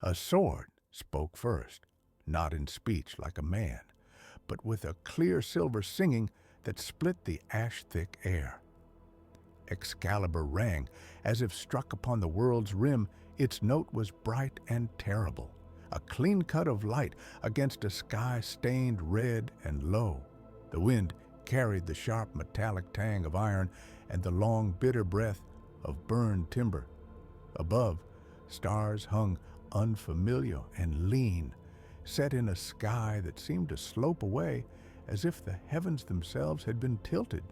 A sword spoke first, not in speech like a man, but with a clear silver singing that split the ash-thick air. Excalibur rang, as if struck upon the world's rim. Its note was bright and terrible, a clean cut of light against a sky stained red and low. The wind carried the sharp metallic tang of iron and the long bitter breath of burned timber. Above, stars hung unfamiliar and lean, set in a sky that seemed to slope away as if the heavens themselves had been tilted.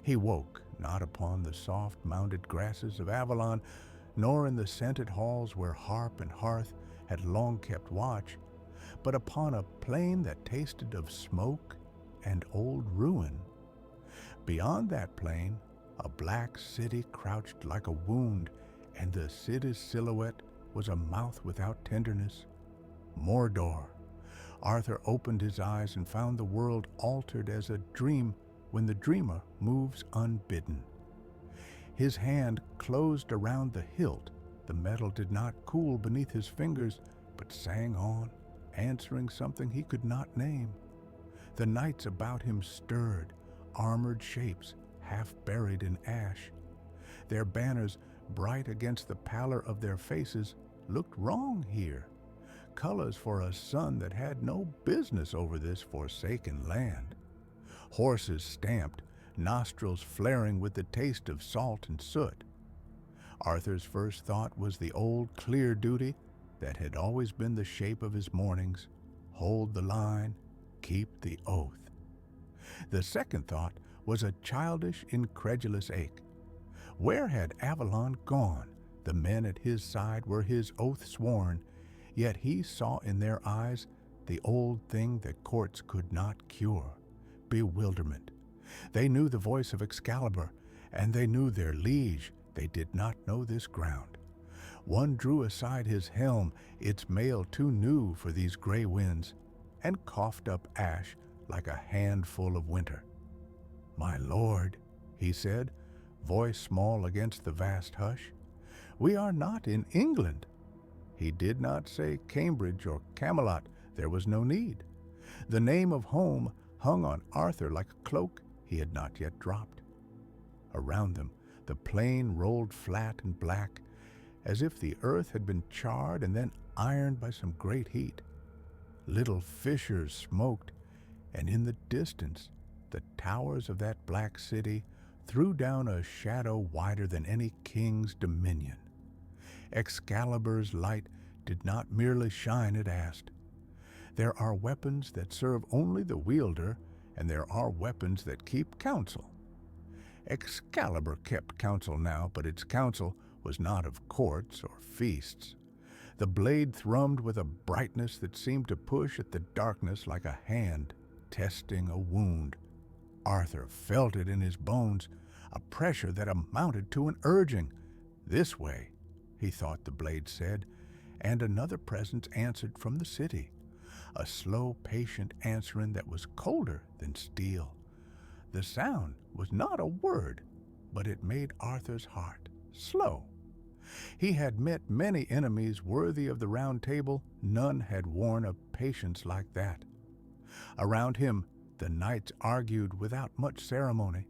He woke, not upon the soft mounded grasses of Avalon, nor in the scented halls where harp and hearth had long kept watch, but upon a plain that tasted of smoke and old ruin. Beyond that plain, a black city crouched like a wound, and the city's silhouette was a mouth without tenderness. Mordor. Arthur opened his eyes and found the world altered as a dream when the dreamer moves unbidden. His hand closed around the hilt. The metal did not cool beneath his fingers, but sang on, answering something he could not name. The knights about him stirred, armored shapes, half buried in ash. Their banners, bright against the pallor of their faces, looked wrong here. Colors for a sun that had no business over this forsaken land. Horses stamped, nostrils flaring with the taste of salt and soot. Arthur's first thought was the old clear duty that had always been the shape of his mornings: hold the line, keep the oath. The second thought was a childish, incredulous ache. Where had Avalon gone? The men at his side were his oath sworn, yet he saw in their eyes the old thing that courts could not cure: bewilderment. They knew the voice of Excalibur, and they knew their liege. They did not know this ground. One drew aside his helm, its mail too new for these gray winds, and coughed up ash like a handful of winter. "My lord," he said, voice small against the vast hush, "we are not in England." He did not say Cambridge or Camelot. There was no need. The name of home hung on Arthur like a cloak he had not yet dropped. Around them, the plain rolled flat and black, as if the earth had been charred and then ironed by some great heat. Little fissures smoked, and in the distance, the towers of that black city threw down a shadow wider than any king's dominion. Excalibur's light did not merely shine, it asked. There are weapons that serve only the wielder, and there are weapons that keep counsel. Excalibur kept counsel now, but its counsel was not of courts or feasts. The blade thrummed with a brightness that seemed to push at the darkness like a hand testing a wound. Arthur felt it in his bones, a pressure that amounted to an urging. "This way," he thought the blade said, and another presence answered from the city, a slow, patient answering that was colder than steel. The sound was not a word, but it made Arthur's heart slow. He had met many enemies worthy of the Round Table. None had worn a patience like that. Around him, the knights argued without much ceremony,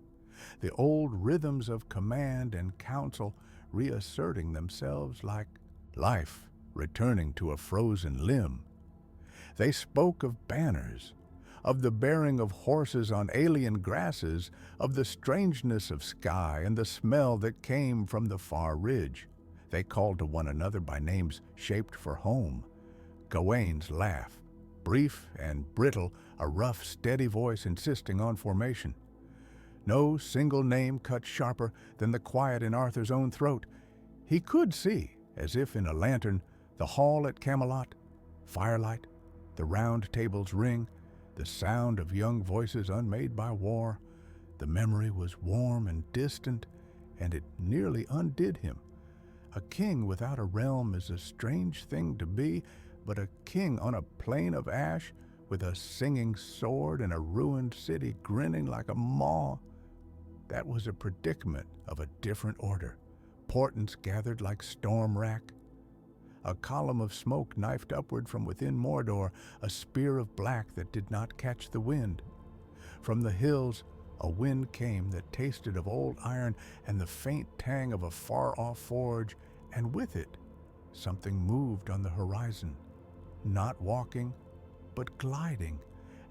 the old rhythms of command and counsel reasserting themselves like life returning to a frozen limb. They spoke of banners, of the bearing of horses on alien grasses, of the strangeness of sky and the smell that came from the far ridge. They called to one another by names shaped for home. Gawain's laugh, brief and brittle, a rough, steady voice insisting on formation. No single name cut sharper than the quiet in Arthur's own throat. He could see, as if in a lantern, the hall at Camelot, firelight, the Round Table's ring, the sound of young voices unmade by war. The memory was warm and distant, and it nearly undid him. A king without a realm is a strange thing to be, but a king on a plain of ash with a singing sword and a ruined city grinning like a maw, that was a predicament of a different order. Portents gathered like storm rack. A column of smoke knifed upward from within Mordor, a spear of black that did not catch the wind. From the hills, a wind came that tasted of old iron and the faint tang of a far-off forge, and with it, something moved on the horizon, not walking, but gliding,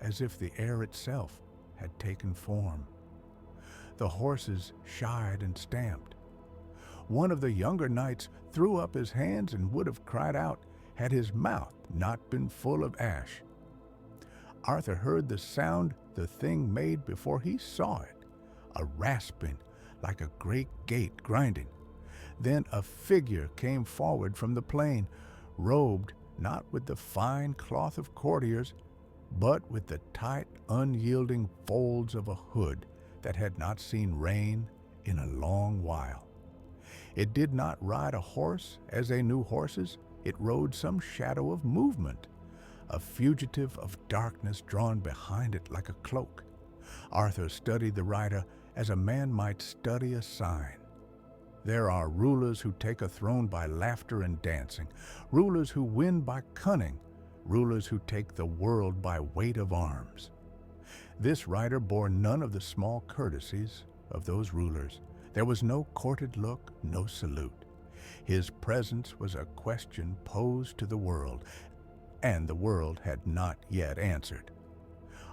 as if the air itself had taken form. The horses shied and stamped. One of the younger knights threw up his hands and would have cried out had his mouth not been full of ash. Arthur heard the sound the thing made before he saw it, a rasping like a great gate grinding. Then a figure came forward from the plain, robed not with the fine cloth of courtiers, but with the tight, unyielding folds of a hood that had not seen rain in a long while. It did not ride a horse as they knew horses, it rode some shadow of movement, a fugitive of darkness drawn behind it like a cloak. Arthur studied the rider as a man might study a sign. There are rulers who take a throne by laughter and dancing, rulers who win by cunning, rulers who take the world by weight of arms. This rider bore none of the small courtesies of those rulers. There was no courted look, no salute. His presence was a question posed to the world, and the world had not yet answered.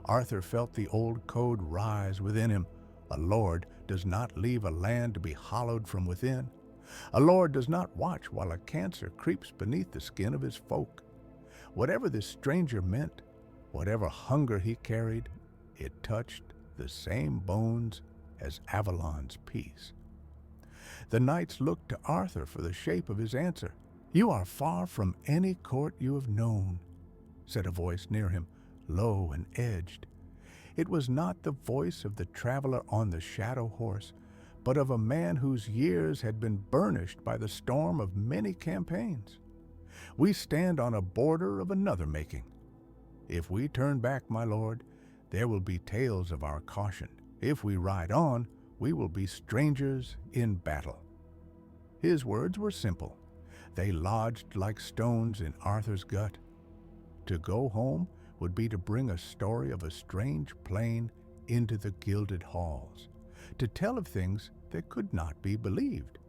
Arthur felt the old code rise within him. A lord does not leave a land to be hollowed from within. A lord does not watch while a cancer creeps beneath the skin of his folk. Whatever this stranger meant, whatever hunger he carried, it touched the same bones as Avalon's peace. The knights looked to Arthur for the shape of his answer. "You are far from any court you have known," said a voice near him, low and edged. It was not the voice of the traveler on the shadow horse, but of a man whose years had been burnished by the storm of many campaigns. "We stand on a border of another making. If we turn back, my lord, there will be tales of our caution. If we ride on, we will be strangers in battle." His words were simple. They lodged like stones in Arthur's gut. To go home would be to bring a story of a strange plain into the gilded halls, to tell of things that could not be believed.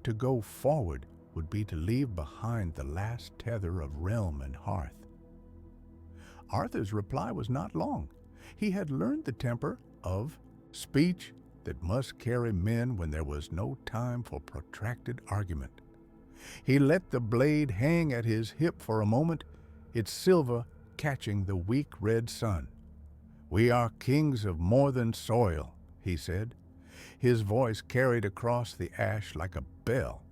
To go forward would be to leave behind the last tether of realm and hearth. Arthur's reply was not long. He had learned the temper of speech that must carry men when there was no time for protracted argument. He let the blade hang at his hip for a moment, its silver catching the weak red sun. "We are kings of more than soil," he said. His voice carried across the ash like a bell.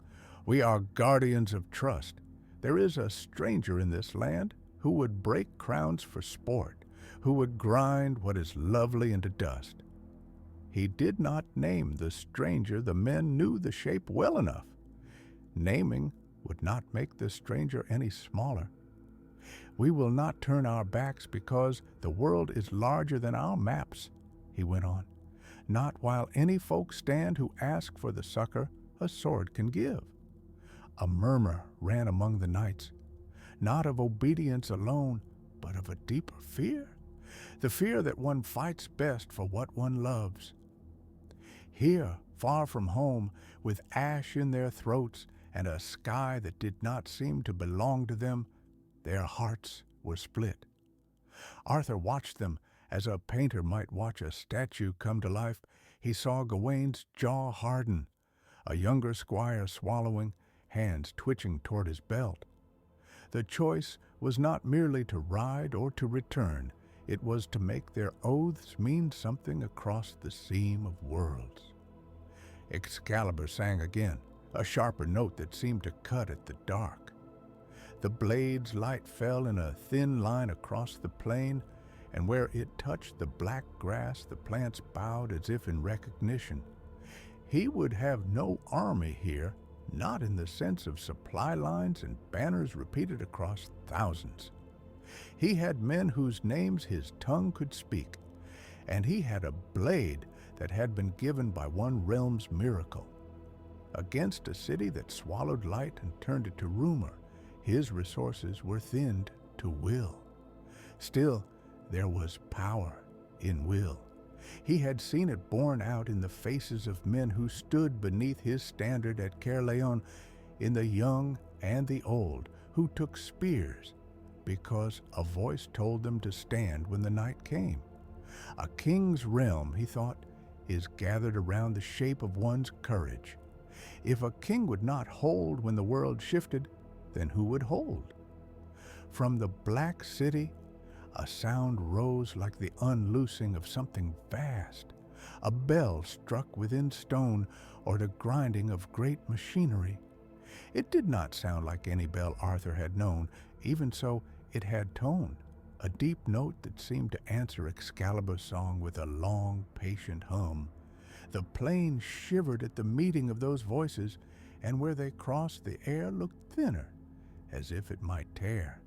"We are guardians of trust. There is a stranger in this land who would break crowns for sport, who would grind what is lovely into dust." He did not name the stranger. The men knew the shape well enough. Naming would not make the stranger any smaller. "We will not turn our backs because the world is larger than our maps," he went on. "Not while any folk stand who ask for the succor a sword can give." A murmur ran among the knights, not of obedience alone, but of a deeper fear, the fear that one fights best for what one loves. Here, far from home, with ash in their throats and a sky that did not seem to belong to them, their hearts were split. Arthur watched them as a painter might watch a statue come to life. He saw Gawain's jaw harden, a younger squire swallowing, hands twitching toward his belt. The choice was not merely to ride or to return. It was to make their oaths mean something across the seam of worlds. Excalibur sang again, a sharper note that seemed to cut at the dark. The blade's light fell in a thin line across the plain, and where it touched the black grass, the plants bowed as if in recognition. He would have no army here, not in the sense of supply lines and banners repeated across thousands. He had men whose names his tongue could speak, and he had a blade that had been given by one realm's miracle. Against a city that swallowed light and turned it to rumor, His resources were thinned to will. Still, there was power in will. He had seen it borne out in the faces of men who stood beneath his standard at Caerleon, in the young and the old, who took spears because a voice told them to stand when the night came. A king's realm, he thought, is gathered around the shape of one's courage. If a king would not hold when the world shifted, then who would hold? From the black city, a sound rose like the unloosing of something vast, a bell struck within stone, or the grinding of great machinery. It did not sound like any bell Arthur had known. Even so, it had tone, a deep note that seemed to answer Excalibur's song with a long, patient hum. The plain shivered at the meeting of those voices, and where they crossed, the air looked thinner, as if it might tear.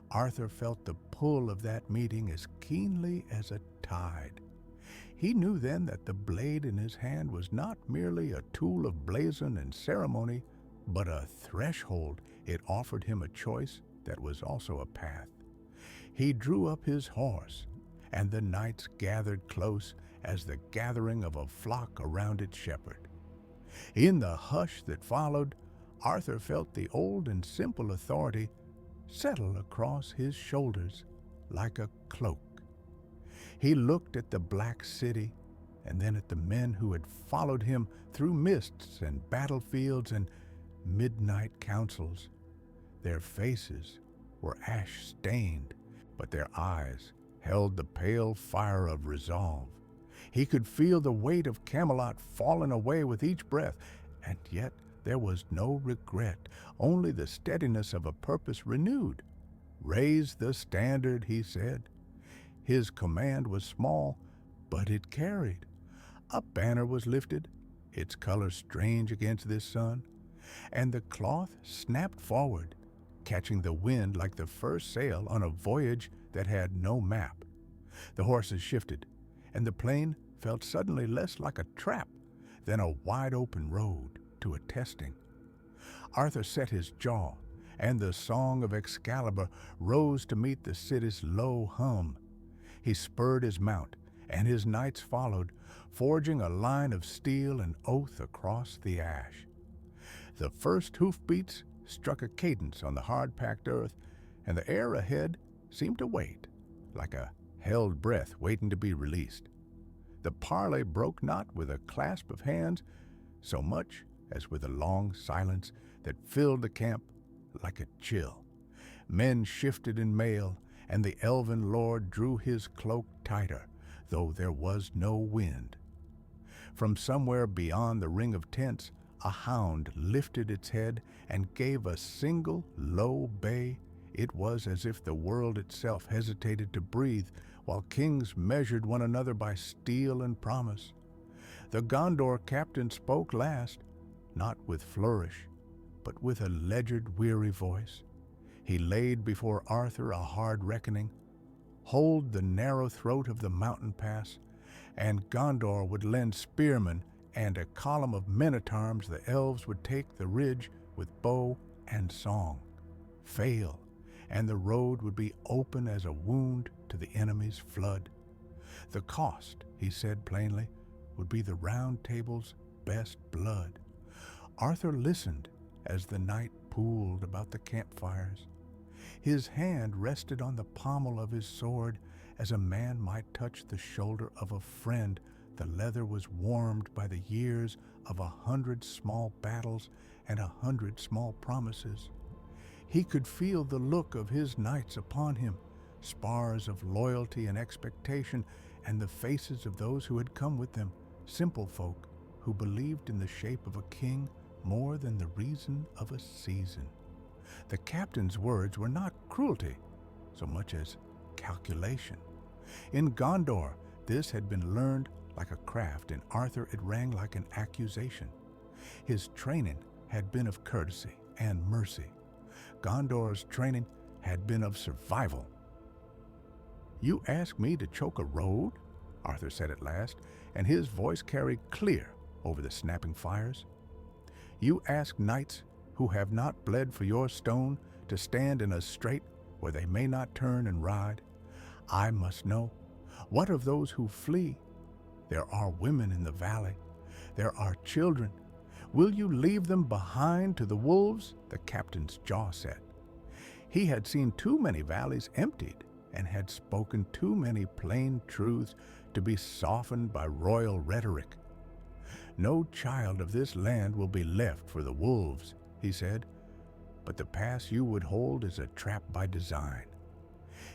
Arthur felt the pull of that meeting as keenly as a tide. He knew then that the blade in his hand was not merely a tool of blazon and ceremony, but a threshold. It offered him a choice that was also a path. He drew up his horse, and the knights gathered close as the gathering of a flock around its shepherd. In the hush that followed, Arthur felt the old and simple authority settle across his shoulders like a cloak. He looked at the black city, and then at the men who had followed him through mists and battlefields and midnight councils. Their faces were ash-stained, but their eyes held the pale fire of resolve. He could feel the weight of Camelot falling away with each breath, and yet there was no regret, only the steadiness of a purpose renewed. "Raise the standard," he said. His command was small, but it carried. A banner was lifted, its color strange against this sun, and the cloth snapped forward, catching the wind like the first sail on a voyage that had no map. The horses shifted, and the plain felt suddenly less like a trap than a wide-open road to a testing. Arthur set his jaw, and the song of Excalibur rose to meet the city's low hum. He spurred his mount, and his knights followed, forging a line of steel and oath across the ash. The first hoofbeats struck a cadence on the hard-packed earth, and the air ahead seemed to wait, like a held breath waiting to be released. The parley broke not with a clasp of hands, so much as with a long silence that filled the camp like a chill. Men shifted in mail, and the elven lord drew his cloak tighter, though there was no wind. From somewhere beyond the ring of tents, a hound lifted its head and gave a single low bay. It was as if the world itself hesitated to breathe, while kings measured one another by steel and promise. The Gondor captain spoke last, not with flourish, but with a ledgered, weary voice. He laid before Arthur a hard reckoning. Hold the narrow throat of the mountain pass, and Gondor would lend spearmen and a column of men-at-arms. The elves would take the ridge with bow and song. Fail, and the road would be open as a wound to the enemy's flood. The cost, he said plainly, would be the Round Table's best blood. Arthur listened as the night pooled about the campfires. His hand rested on the pommel of his sword as a man might touch the shoulder of a friend. The leather was warmed by the years of 100 small battles and 100 small promises. He could feel the look of his knights upon him, spars of loyalty and expectation, and the faces of those who had come with them, simple folk who believed in the shape of a king more than the reason of a season. The captain's words were not cruelty so much as calculation. In Gondor, this had been learned like a craft. In Arthur, it rang like an accusation. His training had been of courtesy and mercy. Gondor's training had been of survival. "You ask me to choke a road?" Arthur said at last, and his voice carried clear over the snapping fires. "You ask knights who have not bled for your stone to stand in a strait where they may not turn and ride? I must know. What of those who flee? There are women in the valley. There are children. Will you leave them behind to the wolves? The captain's jaw set. He had seen too many valleys emptied and had spoken too many plain truths to be softened by royal rhetoric. No child of this land will be left for the wolves, he said, but the pass you would hold is a trap by design.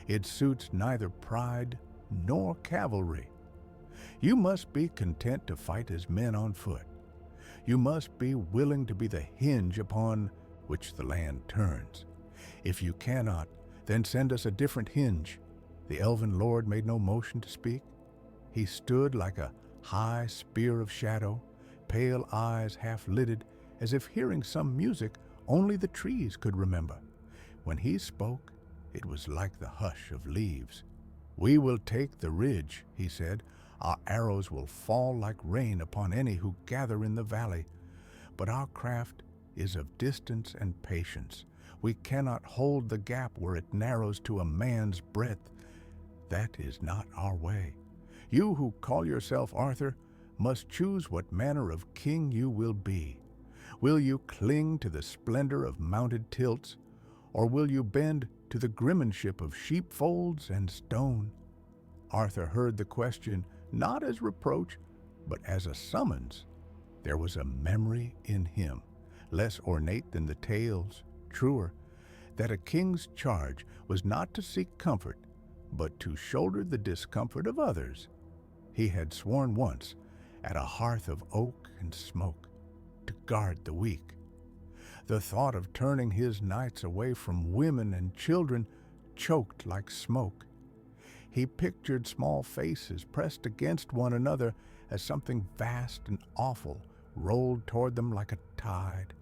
It suits neither pride nor cavalry. You must be content to fight as men on foot. You must be willing to be the hinge upon which the land turns. If you cannot, then send us a different hinge. The elven lord made no motion to speak. He stood like a high spear of shadow, pale eyes half-lidded, as if hearing some music only the trees could remember. When he spoke, it was like the hush of leaves. "We will take the ridge," he said. "Our arrows will fall like rain upon any who gather in the valley. But our craft is of distance and patience. We cannot hold the gap where it narrows to a man's breadth. That is not our way. You who call yourself Arthur must choose what manner of king you will be. Will you cling to the splendor of mounted tilts, or will you bend to the grimmanship of sheepfolds and stone?" Arthur heard the question not as reproach, but as a summons. There was a memory in him, less ornate than the tales, truer, that a king's charge was not to seek comfort, but to shoulder the discomfort of others. He had sworn once, at a hearth of oak and smoke, to guard the weak. The thought of turning his nights away from women and children choked like smoke. He pictured small faces pressed against one another as something vast and awful rolled toward them like a tide.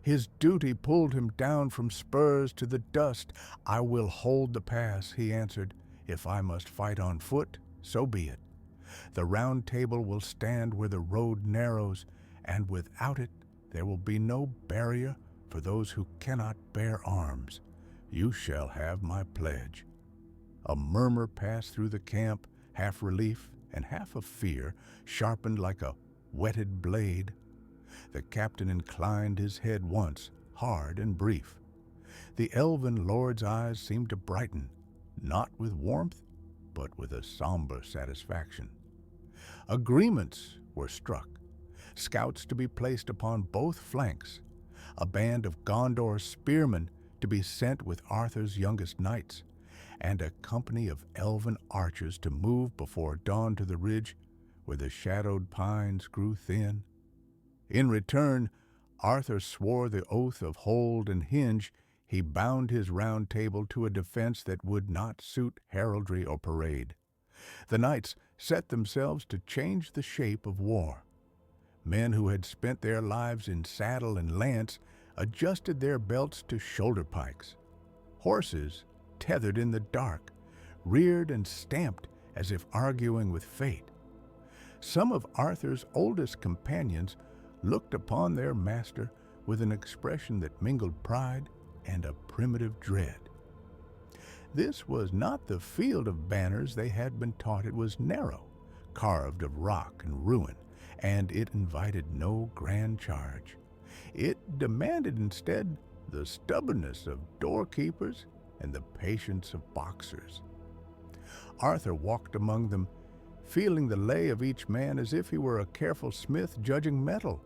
His duty pulled him down from spurs to the dust. "I will hold the pass," he answered. "If I must fight on foot, so be it. The round table will stand where the road narrows, and without it there will be no barrier for those who cannot bear arms. You shall have my pledge." A murmur passed through the camp, half relief and half of fear, sharpened like a whetted blade. The captain inclined his head once, hard and brief. The elven lord's eyes seemed to brighten, not with warmth, but with a somber satisfaction. Agreements were struck, scouts to be placed upon both flanks, a band of Gondor's spearmen to be sent with Arthur's youngest knights, and a company of elven archers to move before dawn to the ridge where the shadowed pines grew thin. In return, Arthur swore the oath of hold and hinge. He bound his round table to a defense that would not suit heraldry or parade. The knights set themselves to change the shape of war. Men who had spent their lives in saddle and lance adjusted their belts to shoulder pikes. Horses, tethered in the dark, reared and stamped as if arguing with fate. Some of Arthur's oldest companions looked upon their master with an expression that mingled pride and a primitive dread. This was not the field of banners they had been taught. It was narrow, carved of rock and ruin, and it invited no grand charge. It demanded instead the stubbornness of doorkeepers and the patience of boxers. Arthur walked among them, feeling the lay of each man as if he were a careful smith judging metal.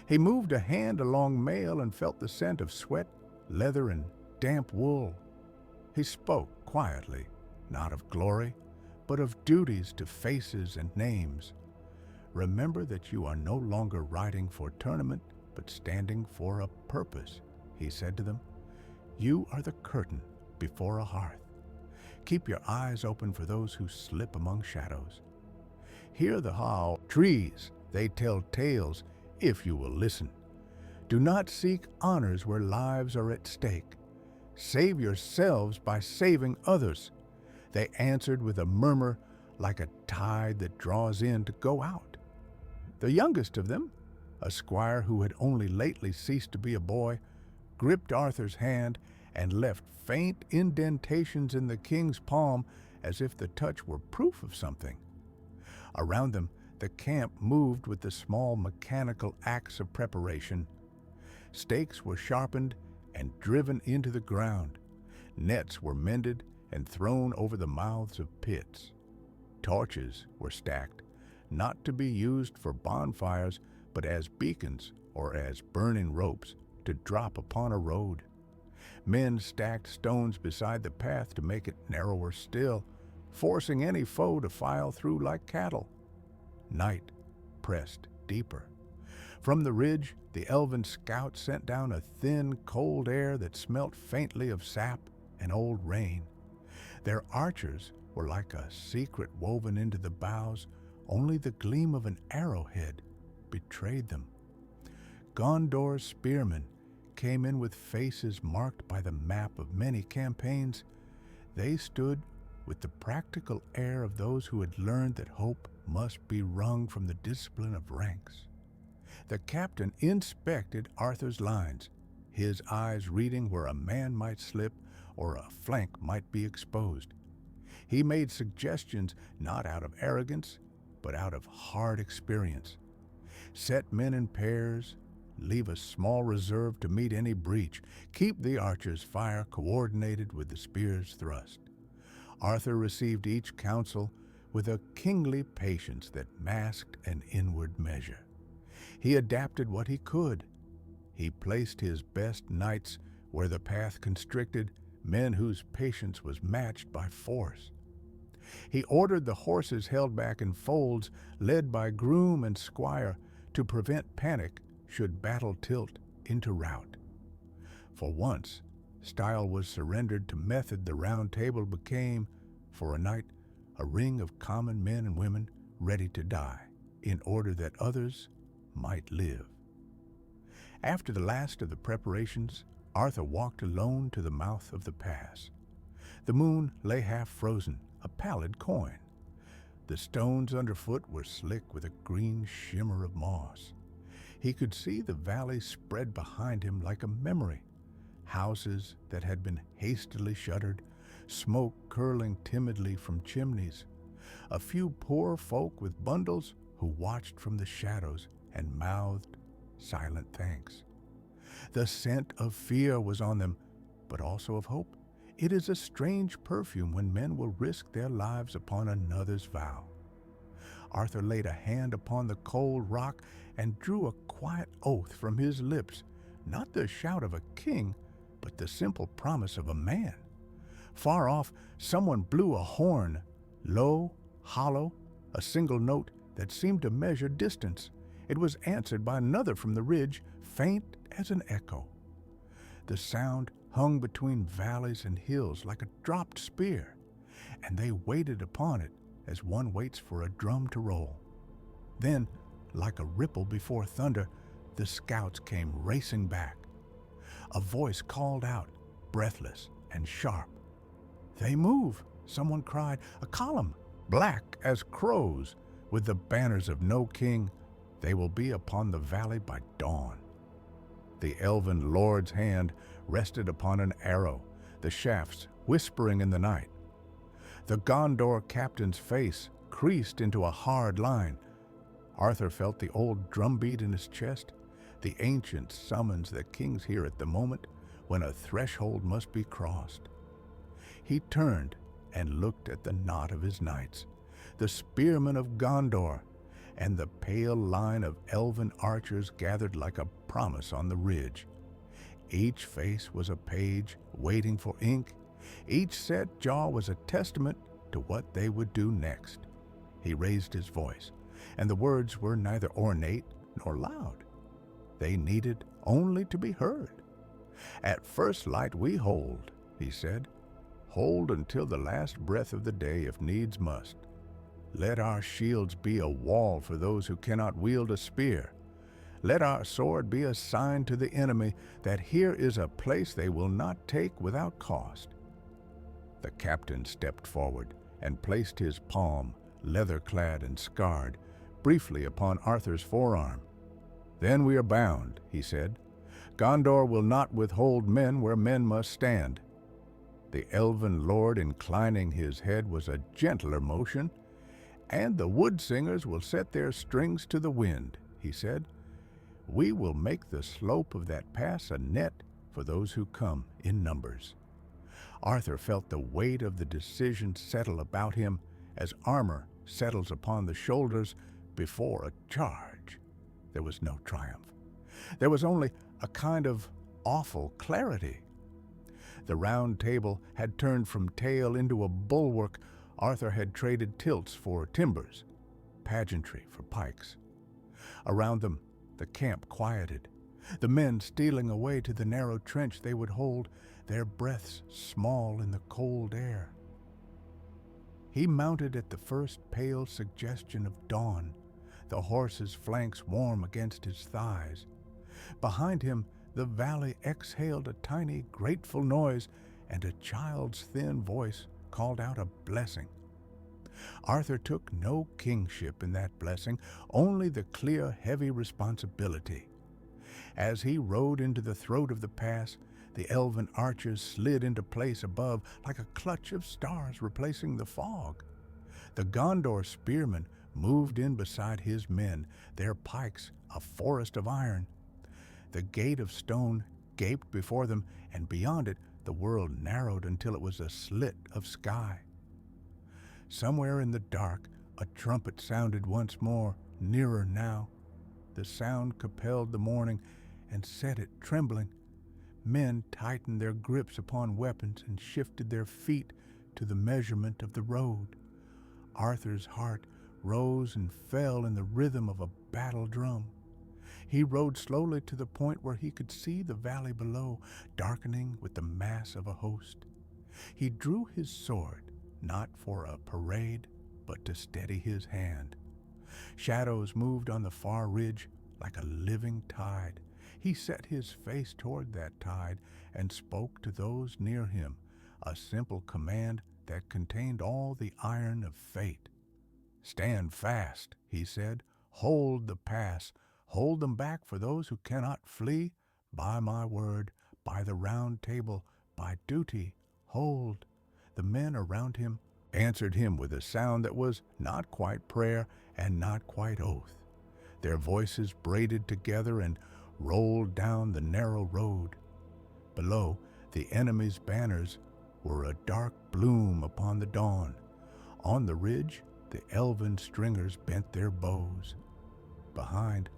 He moved a hand along mail and felt the scent of sweat, leather, and damp wool. He spoke quietly, not of glory, but of duties to faces and names. "Remember that you are no longer riding for tournament, but standing for a purpose," he said to them. "You are the curtain before a hearth. Keep your eyes open for those who slip among shadows. Hear the howl trees, they tell tales, if you will listen. Do not seek honors where lives are at stake. Save yourselves by saving others." They answered with a murmur like a tide that draws in to go out. The youngest of them, a squire who had only lately ceased to be a boy, gripped Arthur's hand and left faint indentations in the king's palm as if the touch were proof of something. Around them, the camp moved with the small mechanical acts of preparation. Stakes were sharpened and driven into the ground. Nets were mended and thrown over the mouths of pits. Torches were stacked, not to be used for bonfires, but as beacons or as burning ropes to drop upon a road. Men stacked stones beside the path to make it narrower still, forcing any foe to file through like cattle. Night pressed deeper. From the ridge, the elven scouts sent down a thin, cold air that smelt faintly of sap and old rain. Their archers were like a secret woven into the boughs. Only the gleam of an arrowhead betrayed them. Gondor's spearmen came in with faces marked by the map of many campaigns. They stood with the practical air of those who had learned that hope must be wrung from the discipline of ranks. The captain inspected Arthur's lines, his eyes reading where a man might slip or a flank might be exposed. He made suggestions not out of arrogance, but out of hard experience. Set men in pairs, leave a small reserve to meet any breach, keep the archers' fire coordinated with the spear's thrust. Arthur received each counsel with a kingly patience that masked an inward measure. He adapted what he could. He placed his best knights where the path constricted, men whose patience was matched by force. He ordered the horses held back in folds, led by groom and squire, to prevent panic should battle tilt into rout. For once, style was surrendered to method. The round table became, for a night, a ring of common men and women ready to die, in order that others might live. After the last of the preparations, Arthur walked alone to the mouth of the pass. The moon lay half frozen, a pallid coin. The stones underfoot were slick with a green shimmer of moss. He could see the valley spread behind him like a memory, houses that had been hastily shuttered, smoke curling timidly from chimneys, a few poor folk with bundles who watched from the shadows and mouthed silent thanks. The scent of fear was on them, but also of hope. It is a strange perfume when men will risk their lives upon another's vow. Arthur laid a hand upon the cold rock and drew a quiet oath from his lips, not the shout of a king, but the simple promise of a man. Far off, someone blew a horn, low, hollow, a single note that seemed to measure distance. It was answered by another from the ridge, faint as an echo. The sound hung between valleys and hills like a dropped spear, and they waited upon it as one waits for a drum to roll. Then, like a ripple before thunder, the scouts came racing back. A voice called out, breathless and sharp. "They move," someone cried, "a column, black as crows, with the banners of no king. They will be upon the valley by dawn." The elven lord's hand rested upon an arrow, the shafts whispering in the night. The Gondor captain's face creased into a hard line. Arthur felt the old drumbeat in his chest, the ancient summons that kings hear at the moment when a threshold must be crossed. He turned and looked at the knot of his knights, the spearmen of Gondor, and the pale line of elven archers gathered like a promise on the ridge. Each face was a page waiting for ink. Each set jaw was a testament to what they would do next. He raised his voice, and the words were neither ornate nor loud. They needed only to be heard. "At first light we hold," he said. "Hold until the last breath of the day if needs must. Let our shields be a wall for those who cannot wield a spear. Let our sword be a sign to the enemy that here is a place they will not take without cost." The captain stepped forward and placed his palm, leather-clad and scarred, briefly upon Arthur's forearm. "Then we are bound," he said. Gondor will not withhold men where men must stand. The elven lord inclining his head was a gentler motion, and the wood singers will set their strings to the wind, he said. We will make the slope of that pass a net for those who come in numbers. Arthur felt the weight of the decision settle about him as armor settles upon the shoulders before a charge. There was no triumph. There was only a kind of awful clarity. The round table had turned from tail into a bulwark. Arthur had traded tilts for timbers, pageantry for pikes. Around them, the camp quieted, the men stealing away to the narrow trench they would hold, their breaths small in the cold air. He mounted at the first pale suggestion of dawn, the horse's flanks warm against his thighs. Behind him, the valley exhaled a tiny, grateful noise, and a child's thin voice called out a blessing. Arthur took no kingship in that blessing, only the clear, heavy responsibility. As he rode into the throat of the pass, the elven archers slid into place above like a clutch of stars replacing the fog. The Gondor spearmen moved in beside his men, their pikes a forest of iron. The gate of stone gaped before them, and beyond it the world narrowed until it was a slit of sky. Somewhere in the dark, a trumpet sounded once more, nearer now. The sound compelled the morning and set it trembling. Men tightened their grips upon weapons and shifted their feet to the measurement of the road. Arthur's heart rose and fell in the rhythm of a battle drum. He rode slowly to the point where he could see the valley below, darkening with the mass of a host. He drew his sword, not for a parade, but to steady his hand. Shadows moved on the far ridge like a living tide. He set his face toward that tide and spoke to those near him, a simple command that contained all the iron of fate. "Stand fast," he said. "Hold the pass. Hold them back for those who cannot flee. By my word, by the round table, by duty, hold." The men around him answered him with a sound that was not quite prayer and not quite oath. Their voices braided together and rolled down the narrow road. Below, the enemy's banners were a dark bloom upon the dawn. On the ridge, the elven stringers bent their bows. Behind,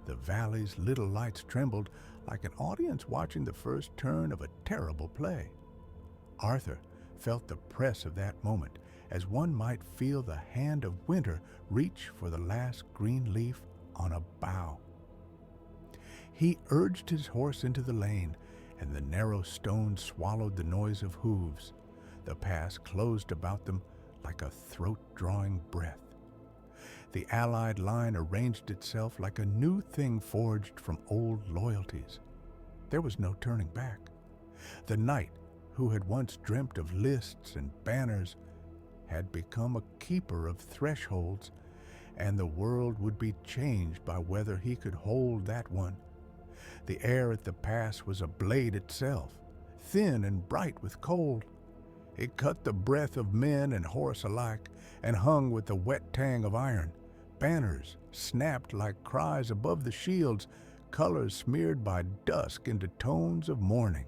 the valley's little lights trembled like an audience watching the first turn of a terrible play. Arthur felt the press of that moment, as one might feel the hand of winter reach for the last green leaf on a bough. He urged his horse into the lane, and the narrow stone swallowed the noise of hooves. The pass closed about them like a throat-drawing breath. The allied line arranged itself like a new thing forged from old loyalties. There was no turning back. The knight, who had once dreamt of lists and banners, had become a keeper of thresholds, and the world would be changed by whether he could hold that one. The air at the pass was a blade itself, thin and bright with cold. It cut the breath of men and horse alike, and hung with the wet tang of iron. Banners snapped like cries above the shields, colors smeared by dusk into tones of mourning.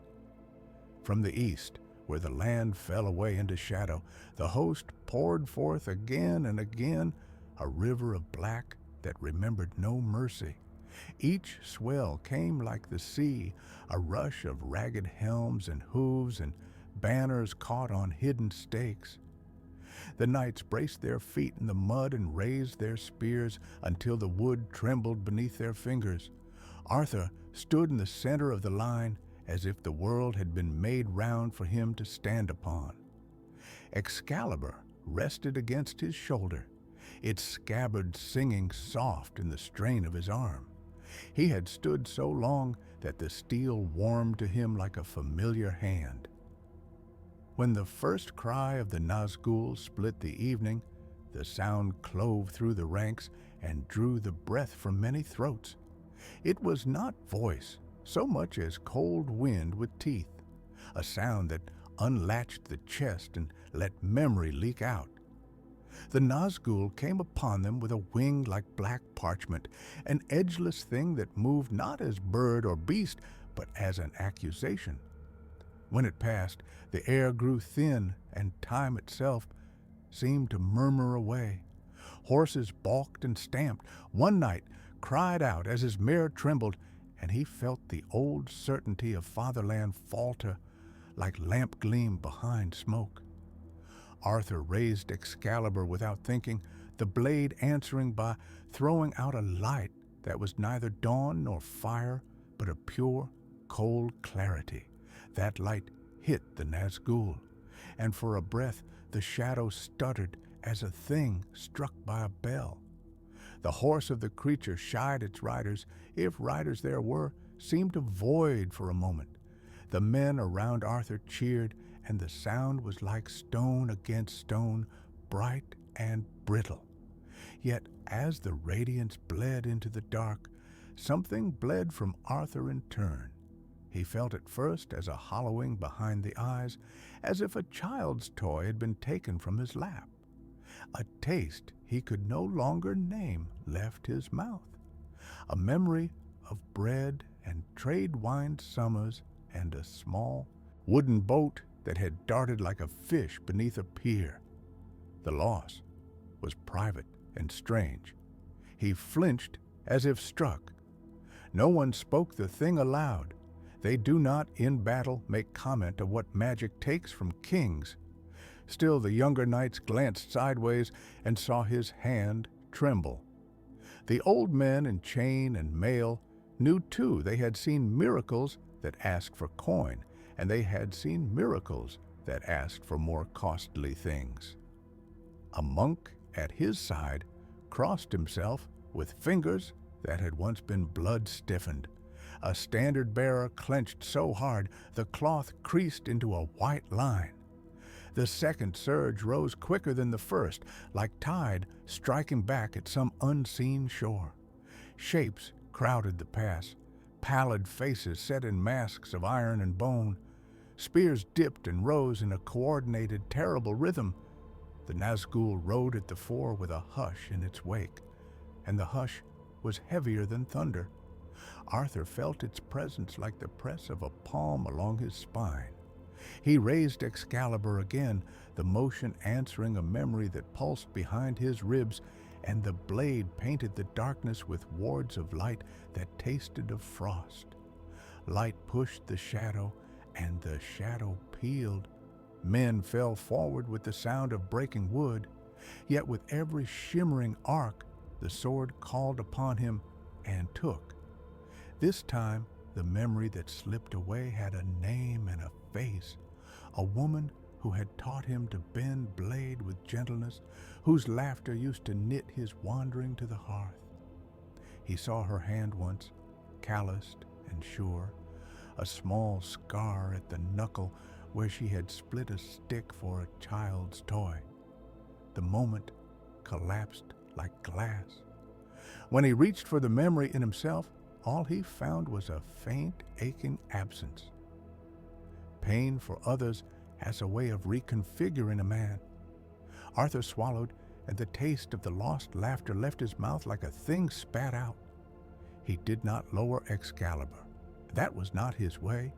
From the east, where the land fell away into shadow, the host poured forth again and again, a river of black that remembered no mercy. Each swell came like the sea, a rush of ragged helms and hooves and banners caught on hidden stakes. The knights braced their feet in the mud and raised their spears until the wood trembled beneath their fingers. Arthur stood in the center of the line, as if the world had been made round for him to stand upon. Excalibur rested against his shoulder, its scabbard singing soft in the strain of his arm. He had stood so long that the steel warmed to him like a familiar hand. When the first cry of the Nazgul split the evening, the sound clove through the ranks and drew the breath from many throats. It was not voice, so much as cold wind with teeth, a sound that unlatched the chest and let memory leak out. The Nazgul came upon them with a wing like black parchment, an edgeless thing that moved not as bird or beast, but as an accusation. When it passed, the air grew thin, and time itself seemed to murmur away. Horses balked and stamped. One knight cried out as his mare trembled, and he felt the old certainty of fatherland falter like lamp gleam behind smoke. Arthur raised Excalibur without thinking, the blade answering by throwing out a light that was neither dawn nor fire, but a pure, cold clarity. That light hit the Nazgul, and for a breath the shadow stuttered as a thing struck by a bell. The horse of the creature shied its riders, if riders there were, seemed to void for a moment. The men around Arthur cheered, and the sound was like stone against stone, bright and brittle. Yet as the radiance bled into the dark, something bled from Arthur in turn. He felt at first as a hollowing behind the eyes, as if a child's toy had been taken from his lap. A taste he could no longer name left his mouth, a memory of bread and trade-wined summers and a small wooden boat that had darted like a fish beneath a pier. The loss was private and strange. He flinched as if struck. No one spoke the thing aloud. They do not in battle make comment of what magic takes from kings. Still the younger knights glanced sideways and saw his hand tremble. The old men in chain and mail knew too they had seen miracles that asked for coin, and they had seen miracles that asked for more costly things. A monk at his side crossed himself with fingers that had once been blood-stiffened. A standard-bearer clenched so hard the cloth creased into a white line. The second surge rose quicker than the first, like tide striking back at some unseen shore. Shapes crowded the pass, pallid faces set in masks of iron and bone. Spears dipped and rose in a coordinated, terrible rhythm. The Nazgul rode at the fore with a hush in its wake, and the hush was heavier than thunder. Arthur felt its presence like the press of a palm along his spine. He raised Excalibur again, the motion answering a memory that pulsed behind his ribs, and the blade painted the darkness with wards of light that tasted of frost. Light pushed the shadow, and the shadow peeled. Men fell forward with the sound of breaking wood, yet with every shimmering arc the sword called upon him and took. This time the memory that slipped away had a name and a face, a woman who had taught him to bend blade with gentleness, whose laughter used to knit his wandering to the hearth. He saw her hand once, calloused and sure, a small scar at the knuckle where she had split a stick for a child's toy. The moment collapsed like glass. When he reached for the memory in himself, all he found was a faint, aching absence. Pain for others has a way of reconfiguring a man. Arthur swallowed, and the taste of the lost laughter left his mouth like a thing spat out. He did not lower Excalibur. That was not his way.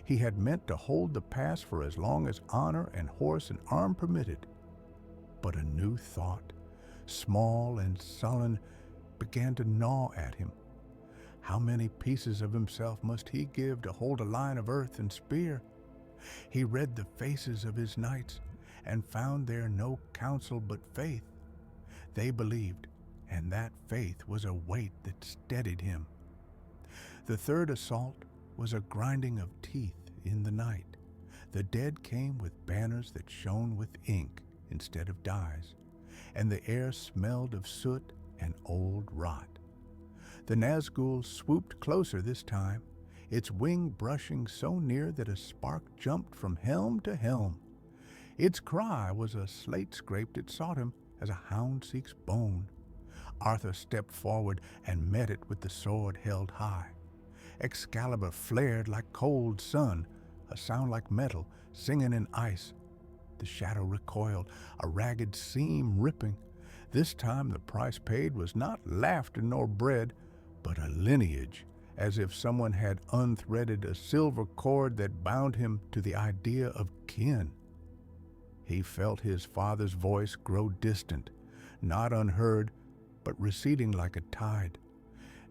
He had meant to hold the pass for as long as honor and horse and arm permitted. But a new thought, small and sullen, began to gnaw at him. How many pieces of himself must he give to hold a line of earth and spear? He read the faces of his knights and found there no counsel but faith. They believed, and that faith was a weight that steadied him. The third assault was a grinding of teeth in the night. The dead came with banners that shone with ink instead of dyes, and the air smelled of soot and old rot. The Nazgul swooped closer this time, its wing brushing so near that a spark jumped from helm to helm. Its cry was a slate scraped it sought him as a hound seeks bone. Arthur stepped forward and met it with the sword held high. Excalibur flared like cold sun, a sound like metal singing in ice. The shadow recoiled, a ragged seam ripping. This time the price paid was not laughter nor bread, but a lineage, as if someone had unthreaded a silver cord that bound him to the idea of kin. He felt his father's voice grow distant, not unheard, but receding like a tide.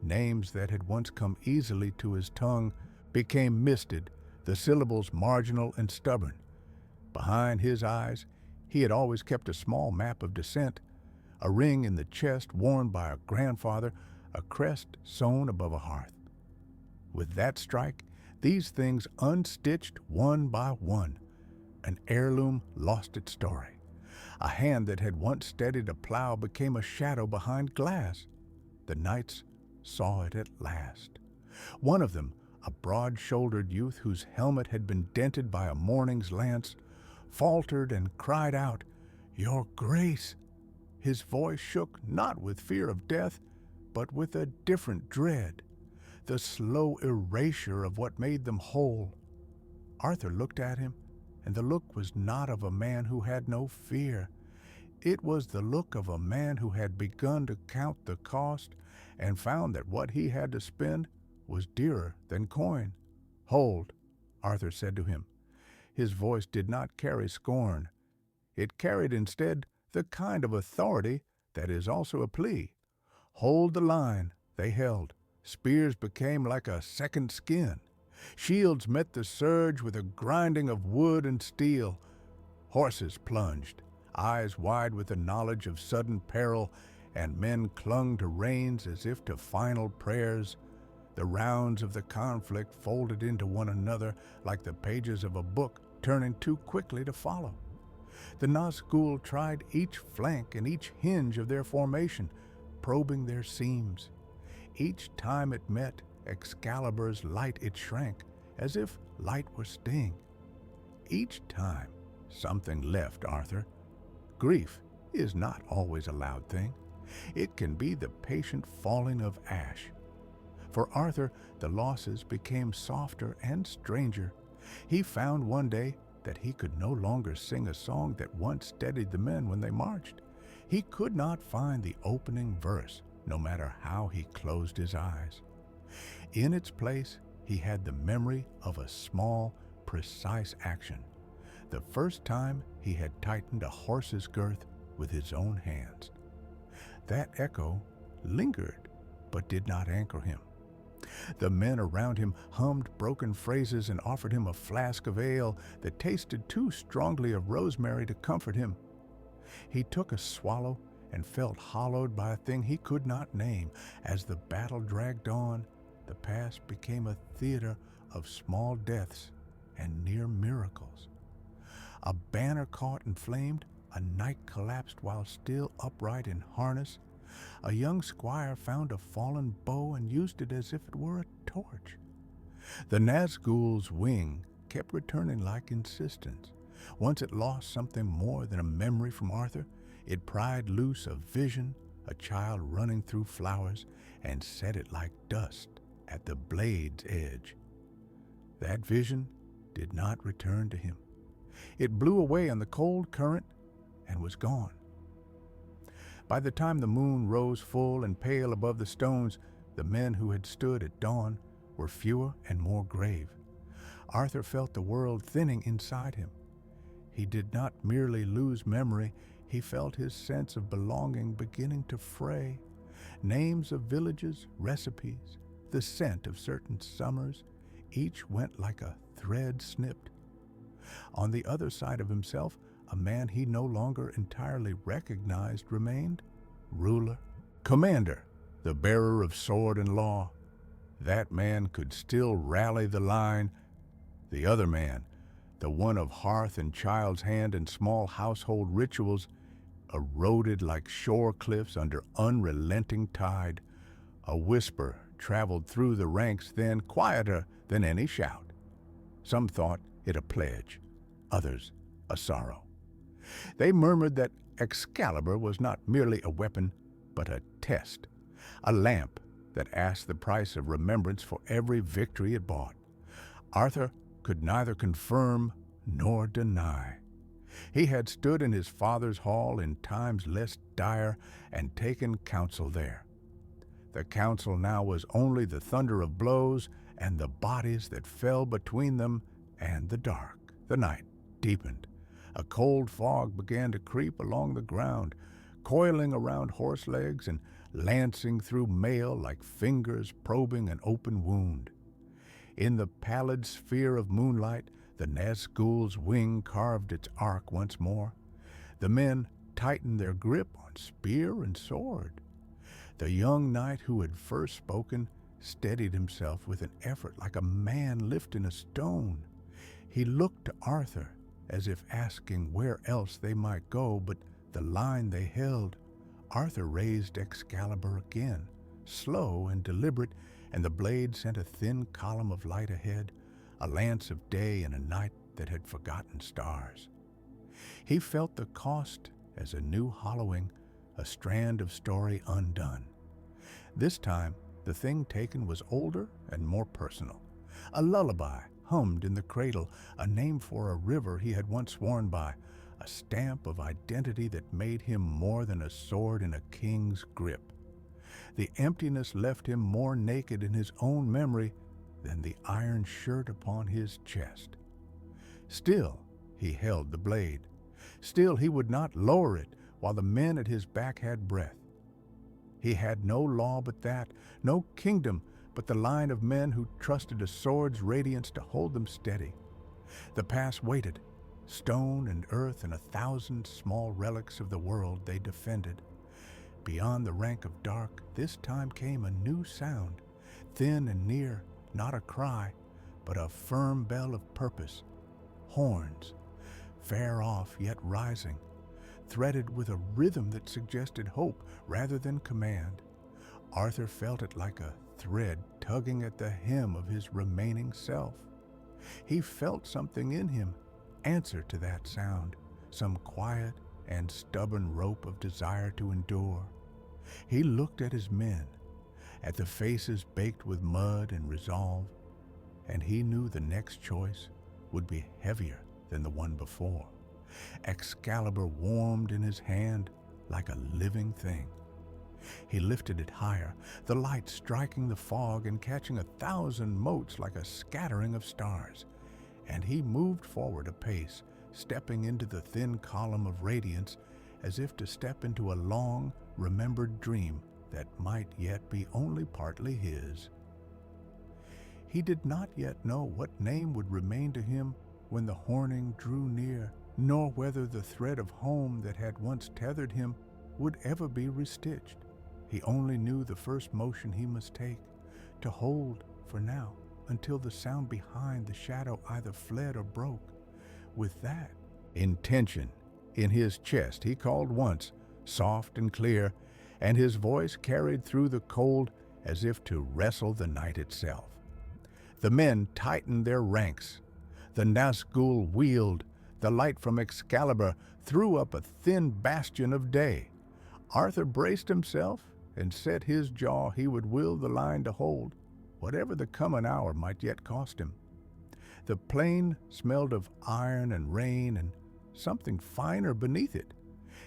Names that had once come easily to his tongue became misted, the syllables marginal and stubborn. Behind his eyes, he had always kept a small map of descent, a ring in the chest worn by a grandfather, a crest sewn above a hearth. With that strike, these things unstitched one by one. An heirloom lost its story. A hand that had once steadied a plow became a shadow behind glass. The knights saw it at last. One of them, a broad-shouldered youth whose helmet had been dented by a morning's lance, faltered and cried out, "Your Grace!" His voice shook not with fear of death, but with a different dread, the slow erasure of what made them whole. Arthur looked at him, and the look was not of a man who had no fear. It was the look of a man who had begun to count the cost and found that what he had to spend was dearer than coin. "Hold," Arthur said to him. His voice did not carry scorn. It carried instead the kind of authority that is also a plea. Hold the line. They held. Spears became like a second skin. Shields met the surge with a grinding of wood and steel. Horses plunged, eyes wide with the knowledge of sudden peril, and men clung to reins as if to final prayers. The rounds of the conflict folded into one another like the pages of a book turning too quickly to follow. The Nazgul tried each flank and each hinge of their formation, probing their seams. Each time it met Excalibur's light, it shrank, as if light were sting. Each time something left Arthur. Grief is not always a loud thing. It can be the patient falling of ash. For Arthur, the losses became softer and stranger. He found one day that he could no longer sing a song that once steadied the men when they marched. He could not find the opening verse, no matter how he closed his eyes. In its place, he had the memory of a small, precise action, the first time he had tightened a horse's girth with his own hands. That echo lingered, but did not anchor him. The men around him hummed broken phrases and offered him a flask of ale that tasted too strongly of rosemary to comfort him. He took a swallow and felt hollowed by a thing he could not name. As the battle dragged on, the past became a theater of small deaths and near miracles. A banner caught and flamed, a knight collapsed while still upright in harness. A young squire found a fallen bow and used it as if it were a torch. The Nazgul's wing kept returning like insistence. Once it lost something more than a memory from Arthur. It pried loose a vision, a child running through flowers, and set it like dust at the blade's edge. That vision did not return to him. It blew away on the cold current and was gone. By the time the moon rose full and pale above the stones, the men who had stood at dawn were fewer and more grave. Arthur felt the world thinning inside him. He did not merely lose memory, he felt his sense of belonging beginning to fray. Names of villages, recipes, the scent of certain summers, each went like a thread snipped. On the other side of himself, a man he no longer entirely recognized remained, ruler, commander, the bearer of sword and law. That man could still rally the line. The other man, the one of hearth and child's hand and small household rituals, eroded like shore cliffs under unrelenting tide. A whisper traveled through the ranks then, quieter than any shout. Some thought it a pledge, others a sorrow. They murmured that Excalibur was not merely a weapon, but a test, a lamp that asked the price of remembrance for every victory it bought. Arthur could neither confirm nor deny. He had stood in his father's hall in times less dire and taken counsel there. The counsel now was only the thunder of blows and the bodies that fell between them and the dark. The night deepened. A cold fog began to creep along the ground, coiling around horse legs and lancing through mail like fingers probing an open wound. In the pallid sphere of moonlight, the Nazgul's wing carved its arc once more. The men tightened their grip on spear and sword. The young knight who had first spoken steadied himself with an effort like a man lifting a stone. He looked to Arthur as if asking where else they might go, but the line they held. Arthur raised Excalibur again, slow and deliberate, and the blade sent a thin column of light ahead, a lance of day in a night that had forgotten stars. He felt the cost as a new hollowing, a strand of story undone. This time, the thing taken was older and more personal. A lullaby hummed in the cradle, a name for a river he had once sworn by, a stamp of identity that made him more than a sword in a king's grip. The emptiness left him more naked in his own memory than the iron shirt upon his chest. Still, he held the blade. Still, he would not lower it while the men at his back had breath. He had no law but that, no kingdom but the line of men who trusted a sword's radiance to hold them steady. The past waited, stone and earth and 1,000 small relics of the world they defended. Beyond the rank of dark, this time came a new sound, thin and near, not a cry, but a firm bell of purpose. Horns, far off yet rising, threaded with a rhythm that suggested hope rather than command. Arthur felt it like a thread tugging at the hem of his remaining self. He felt something in him answer to that sound, some quiet and stubborn rope of desire to endure. He looked at his men, at the faces baked with mud and resolve, and he knew the next choice would be heavier than the one before. Excalibur warmed in his hand like a living thing. He lifted it higher, the light striking the fog and catching 1,000 motes like a scattering of stars, and he moved forward a pace, stepping into the thin column of radiance as if to step into a long, remembered dream that might yet be only partly his. He did not yet know what name would remain to him when the horning drew near, nor whether the thread of home that had once tethered him would ever be restitched. He only knew the first motion he must take, to hold for now, until the sound behind the shadow either fled or broke. With that intention in his chest, he called once, soft and clear, and his voice carried through the cold as if to wrestle the night itself. The men tightened their ranks. The Nazgul wheeled. The light from Excalibur threw up a thin bastion of day. Arthur braced himself and set his jaw he would will the line to hold, whatever the coming hour might yet cost him. The plain smelled of iron and rain and something finer beneath it,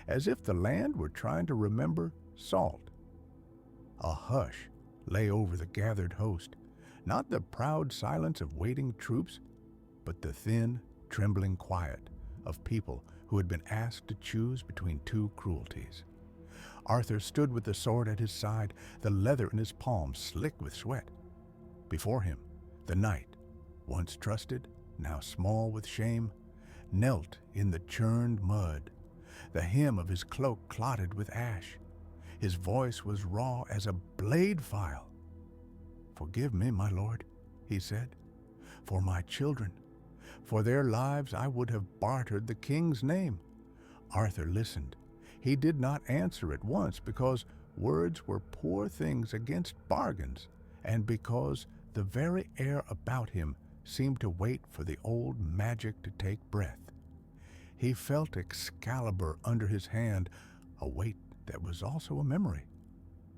as if the land were trying to remember salt. A hush lay over the gathered host, not the proud silence of waiting troops, but the thin, trembling quiet of people who had been asked to choose between two cruelties. Arthur stood with the sword at his side, the leather in his palm slick with sweat. Before him, the knight, once trusted, now small with shame, knelt in the churned mud, the hem of his cloak clotted with ash. His voice was raw as a blade file. "Forgive me, my lord," he said, "for my children. For their lives I would have bartered the king's name." Arthur listened. He did not answer at once because words were poor things against bargains, and because the very air about him seemed to wait for the old magic to take breath. He felt Excalibur under his hand, a weight that was also a memory.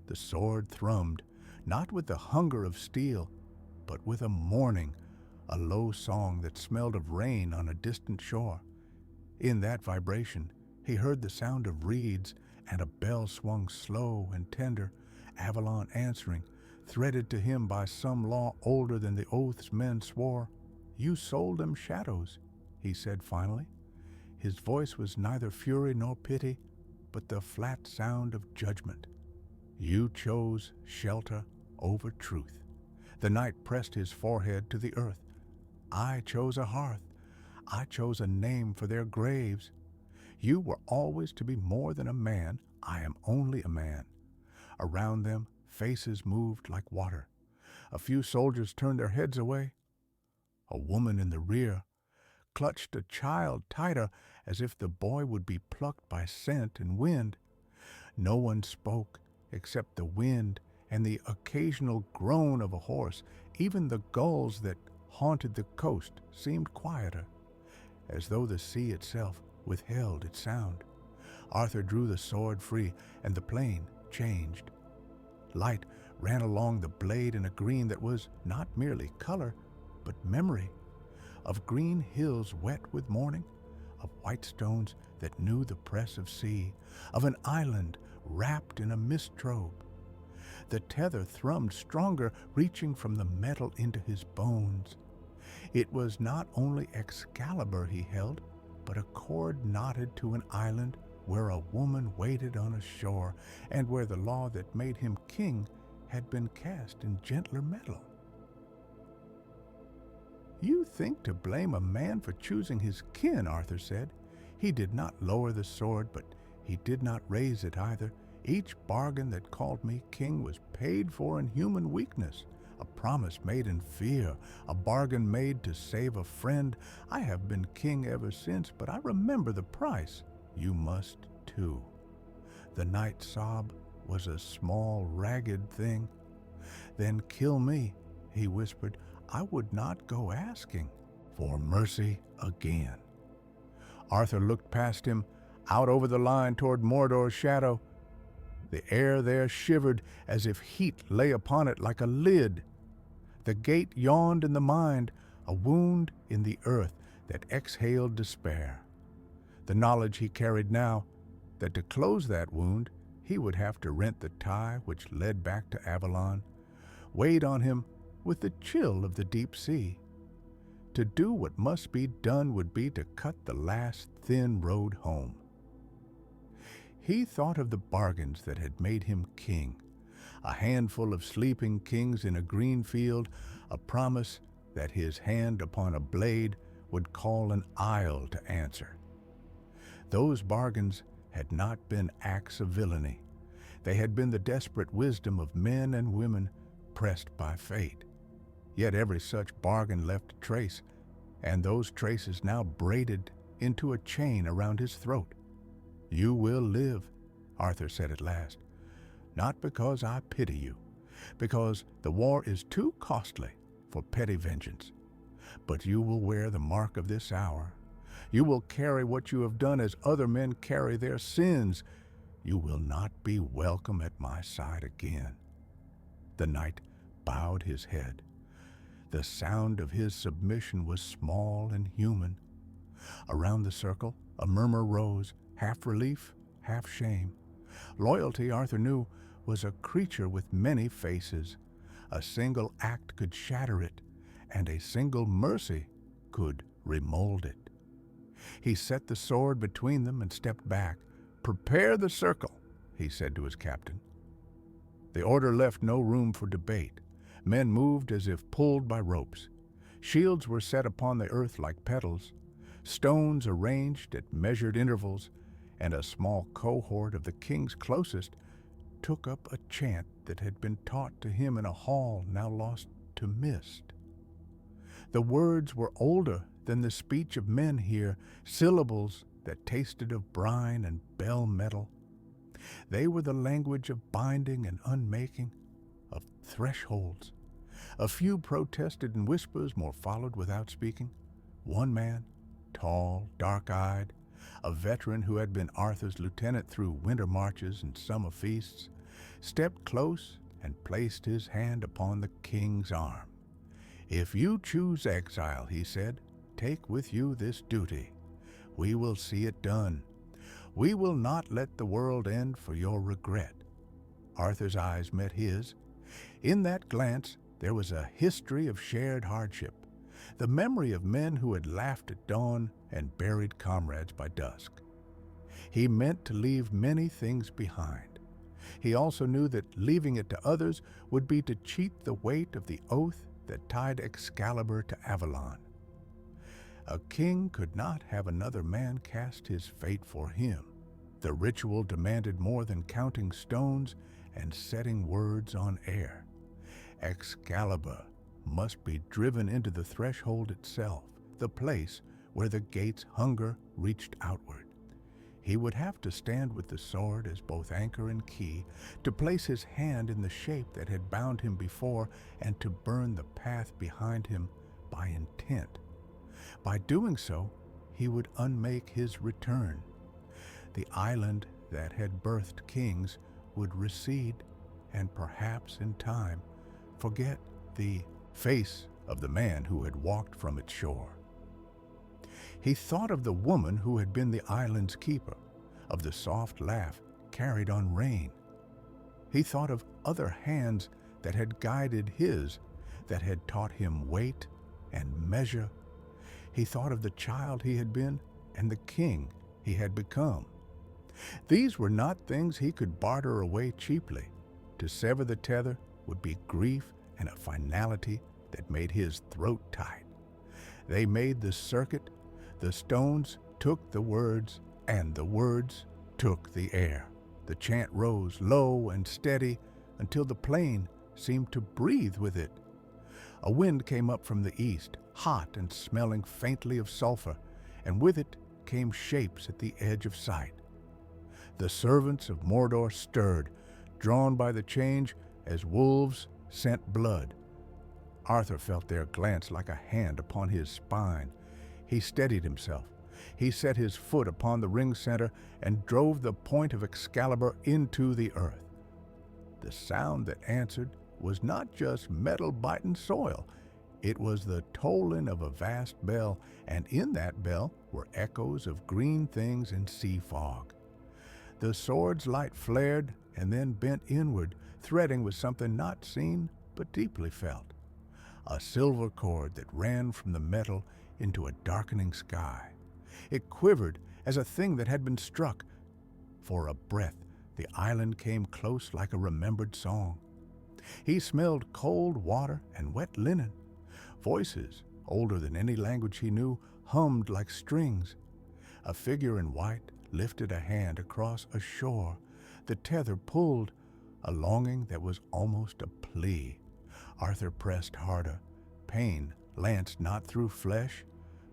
The sword thrummed, not with the hunger of steel, but with a mourning, a low song that smelled of rain on a distant shore. In that vibration, he heard the sound of reeds, and a bell swung slow and tender, Avalon answering, threaded to him by some law older than the oaths men swore. "You sold them shadows," he said finally. His voice was neither fury nor pity, but the flat sound of judgment. "You chose shelter over truth." The knight pressed his forehead to the earth. "I chose a hearth. I chose a name for their graves. You were always to be more than a man. I am only a man." Around them, faces moved like water. A few soldiers turned their heads away. A woman in the rear clutched a child tighter, as if the boy would be plucked by scent and wind. No one spoke except the wind and the occasional groan of a horse. Even the gulls that haunted the coast seemed quieter, as though the sea itself withheld its sound. Arthur drew the sword free, and the plain changed. Light ran along the blade in a green that was not merely color, but memory, of green hills wet with morning, of white stones that knew the press of sea, of an island wrapped in a mist robe. The tether thrummed stronger, reaching from the metal into his bones. It was not only Excalibur he held, but a cord knotted to an island where a woman waited on a shore, and where the law that made him king had been cast in gentler metal. "You think to blame a man for choosing his kin," Arthur said. He did not lower the sword, but he did not raise it either. "Each bargain that called me king was paid for in human weakness, a promise made in fear, a bargain made to save a friend. I have been king ever since, but I remember the price. You must too." The knight's sob was a small, ragged thing. "Then kill me," he whispered. "I would not go asking for mercy again." Arthur looked past him, out over the line toward Mordor's shadow. The air there shivered as if heat lay upon it like a lid. The gate yawned in the mind, a wound in the earth that exhaled despair. The knowledge he carried now, that to close that wound, he would have to rent the tie which led back to Avalon, weighed on him with the chill of the deep sea. To do what must be done would be to cut the last thin road home. He thought of the bargains that had made him king, a handful of sleeping kings in a green field, a promise that his hand upon a blade would call an isle to answer. Those bargains had not been acts of villainy. They had been the desperate wisdom of men and women pressed by fate. Yet every such bargain left a trace, and those traces now braided into a chain around his throat. "You will live," Arthur said at last, "not because I pity you, because the war is too costly for petty vengeance. But you will wear the mark of this hour. You will carry what you have done as other men carry their sins. You will not be welcome at my side again." The knight bowed his head. The sound of his submission was small and human. Around the circle, a murmur rose, half relief, half shame. Loyalty, Arthur knew, was a creature with many faces. A single act could shatter it, and a single mercy could remold it. He set the sword between them and stepped back. "Prepare the circle," he said to his captain. The order left no room for debate. Men moved as if pulled by ropes. Shields were set upon the earth like petals, stones arranged at measured intervals, and a small cohort of the king's closest took up a chant that had been taught to him in a hall now lost to mist. The words were older than the speech of men here, syllables that tasted of brine and bell metal. They were the language of binding and unmaking, of thresholds. A few protested in whispers, more followed without speaking. One man, tall, dark-eyed, a veteran who had been Arthur's lieutenant through winter marches and summer feasts, stepped close and placed his hand upon the king's arm. "If you choose exile," he said, "take with you this duty. We will see it done. We will not let the world end for your regret." Arthur's eyes met his. In that glance there was a history of shared hardship, the memory of men who had laughed at dawn and buried comrades by dusk. He meant to leave many things behind. He also knew that leaving it to others would be to cheat the weight of the oath that tied Excalibur to Avalon. A king could not have another man cast his fate for him. The ritual demanded more than counting stones and setting words on air. Excalibur must be driven into the threshold itself, the place where the gate's hunger reached outward. He would have to stand with the sword as both anchor and key, to place his hand in the shape that had bound him before, and to burn the path behind him by intent. By doing so, he would unmake his return. The island that had birthed kings would recede, and perhaps in time forget the face of the man who had walked from its shore. He thought of the woman who had been the island's keeper, of the soft laugh carried on rain. He thought of other hands that had guided his, that had taught him weight and measure. He thought of the child he had been and the king he had become. These were not things he could barter away cheaply. To sever the tether would be grief and a finality that made his throat tight. They made the circuit. The stones took the words, and the words took the air. The chant rose low and steady until the plain seemed to breathe with it. A wind came up from the east, hot and smelling faintly of sulfur, and with it came shapes at the edge of sight. The servants of Mordor stirred, drawn by the change as wolves scent blood. Arthur felt their glance like a hand upon his spine. He steadied himself. He set his foot upon the ring center and drove the point of Excalibur into the earth. The sound that answered was not just metal biting soil. It was the tolling of a vast bell, and in that bell were echoes of green things and sea fog. The sword's light flared and then bent inward, threading with something not seen but deeply felt. A silver cord that ran from the metal into a darkening sky. It quivered as a thing that had been struck. For a breath, the island came close like a remembered song. He smelled cold water and wet linen. Voices, older than any language he knew, hummed like strings. A figure in white lifted a hand across a shore. The tether pulled, a longing that was almost a plea. Arthur pressed harder. Pain lanced not through flesh,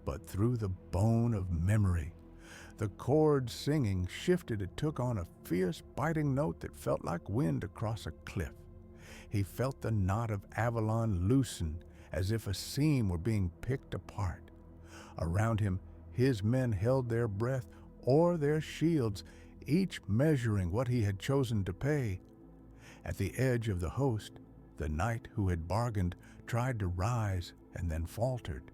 but through the bone of memory. The cord singing shifted. It took on a fierce, biting note that felt like wind across a cliff. He felt the knot of Avalon loosen, as if a seam were being picked apart. Around him, his men held their breath or their shields, each measuring what he had chosen to pay. At the edge of the host, the knight who had bargained tried to rise and then faltered.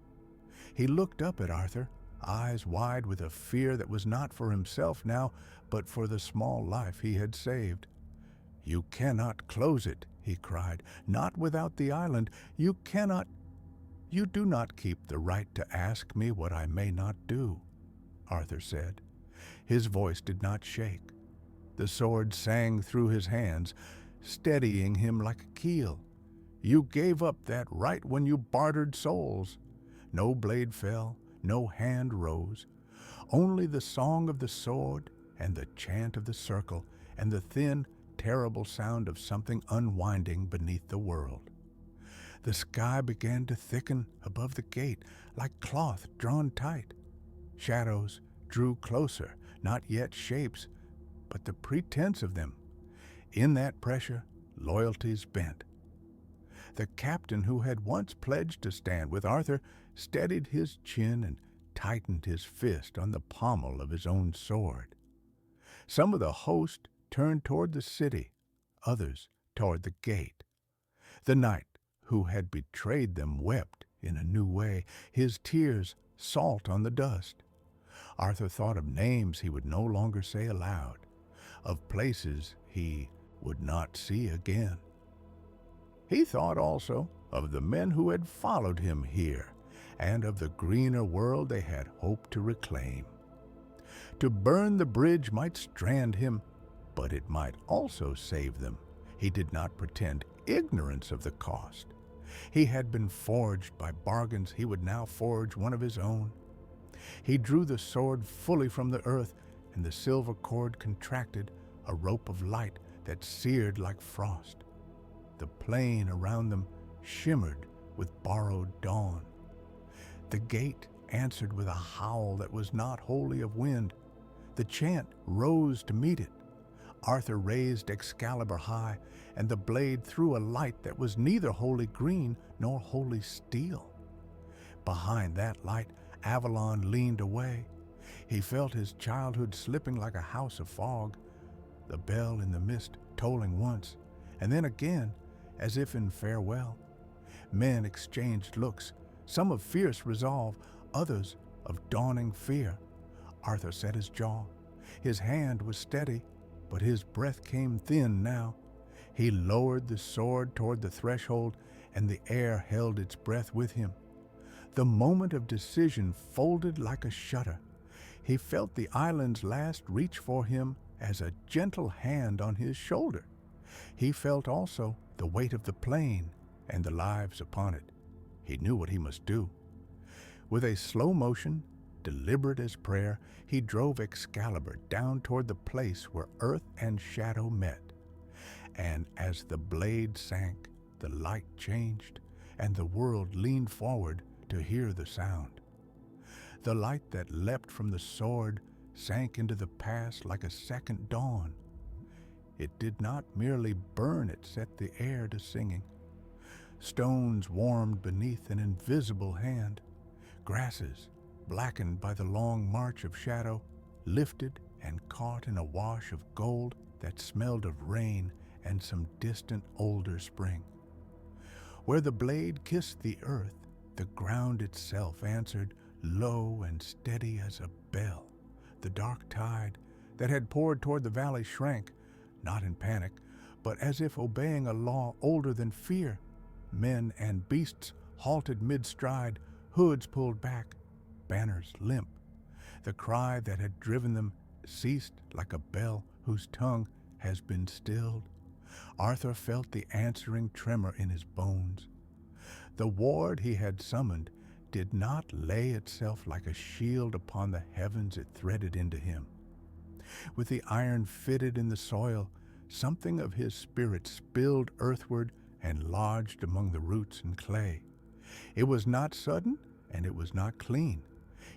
He looked up at Arthur, eyes wide with a fear that was not for himself now, but for the small life he had saved. "You cannot close it," he cried, "not without the island. You do not keep the right to ask me what I may not do," Arthur said. His voice did not shake. The sword sang through his hands, steadying him like a keel. "You gave up that right when you bartered souls." No blade fell, no hand rose. Only the song of the sword and the chant of the circle and the thin, terrible sound of something unwinding beneath the world. The sky began to thicken above the gate like cloth drawn tight. Shadows drew closer, not yet shapes, but the pretense of them. In that pressure, loyalties bent. The captain who had once pledged to stand with Arthur steadied his chin and tightened his fist on the pommel of his own sword. Some of the host turned toward the city, others toward the gate. The knight who had betrayed them wept in a new way, his tears salt on the dust. Arthur thought of names he would no longer say aloud, of places he would not see again. He thought also of the men who had followed him here, and of the greener world they had hoped to reclaim. To burn the bridge might strand him, but it might also save them. He did not pretend ignorance of the cost. He had been forged by bargains, he would now forge one of his own. He drew the sword fully from the earth, and the silver cord contracted, a rope of light that seared like frost. The plain around them shimmered with borrowed dawn. The gate answered with a howl that was not wholly of wind. The chant rose to meet it. Arthur raised Excalibur high, and the blade threw a light that was neither wholly green nor wholly steel. Behind that light, Avalon leaned away. He felt his childhood slipping like a house of fog, the bell in the mist tolling once, and then again, as if in farewell. Men exchanged looks, some of fierce resolve, others of dawning fear. Arthur set his jaw. His hand was steady, but his breath came thin now. He lowered the sword toward the threshold, and the air held its breath with him. The moment of decision folded like a shutter. He felt the island's last reach for him as a gentle hand on his shoulder. He felt also the weight of the plain and the lives upon it. He knew what he must do. With a slow motion, deliberate as prayer, he drove Excalibur down toward the place where earth and shadow met. And as the blade sank, the light changed, and the world leaned forward to hear the sound. The light that leapt from the sword sank into the past like a second dawn. It did not merely burn, it set the air to singing. Stones warmed beneath an invisible hand. Grasses, blackened by the long march of shadow, lifted and caught in a wash of gold that smelled of rain and some distant older spring. Where the blade kissed the earth, the ground itself answered, low and steady as a bell. The dark tide that had poured toward the valley shrank, not in panic, but as if obeying a law older than fear. Men and beasts halted mid-stride, hoods pulled back, banners limp. The cry that had driven them ceased like a bell whose tongue has been stilled. Arthur felt the answering tremor in his bones. The ward he had summoned did not lay itself like a shield upon the heavens it threaded into him. With the iron fitted in the soil, something of his spirit spilled earthward and lodged among the roots and clay. It was not sudden, and it was not clean.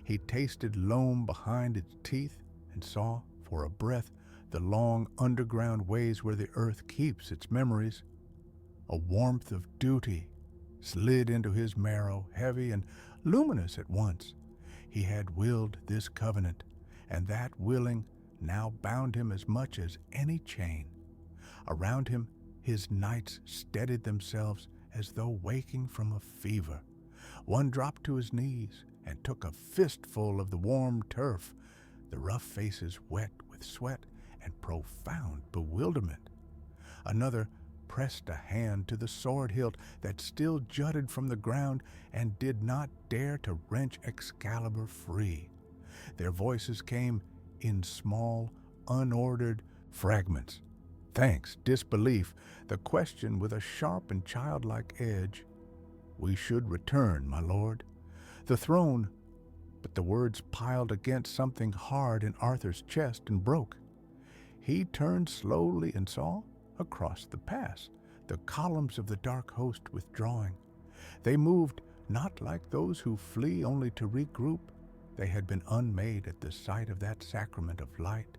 He tasted loam behind its teeth and saw, for a breath, the long underground ways where the earth keeps its memories. A warmth of duty slid into his marrow, heavy and luminous at once. He had willed this covenant, and that willing now bound him as much as any chain. Around him, his knights steadied themselves as though waking from a fever. One dropped to his knees and took a fistful of the warm turf, the rough faces wet with sweat and profound bewilderment. Another pressed a hand to the sword hilt that still jutted from the ground and did not dare to wrench Excalibur free. Their voices came in small, unordered fragments. Thanks, disbelief, the question with a sharp and childlike edge. "We should return, my lord." The throne, but the words piled against something hard in Arthur's chest and broke. He turned slowly and saw, across the pass, the columns of the dark host withdrawing. They moved not like those who flee only to regroup. They had been unmade at the sight of that sacrament of light.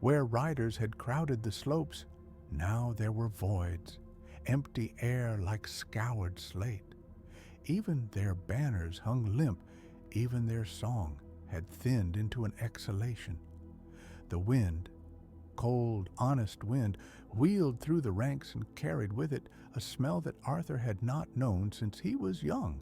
Where riders had crowded the slopes, now there were voids, empty air like scoured slate. Even their banners hung limp, even their song had thinned into an exhalation. The wind, cold, honest wind wheeled through the ranks and carried with it a smell that Arthur had not known since he was young.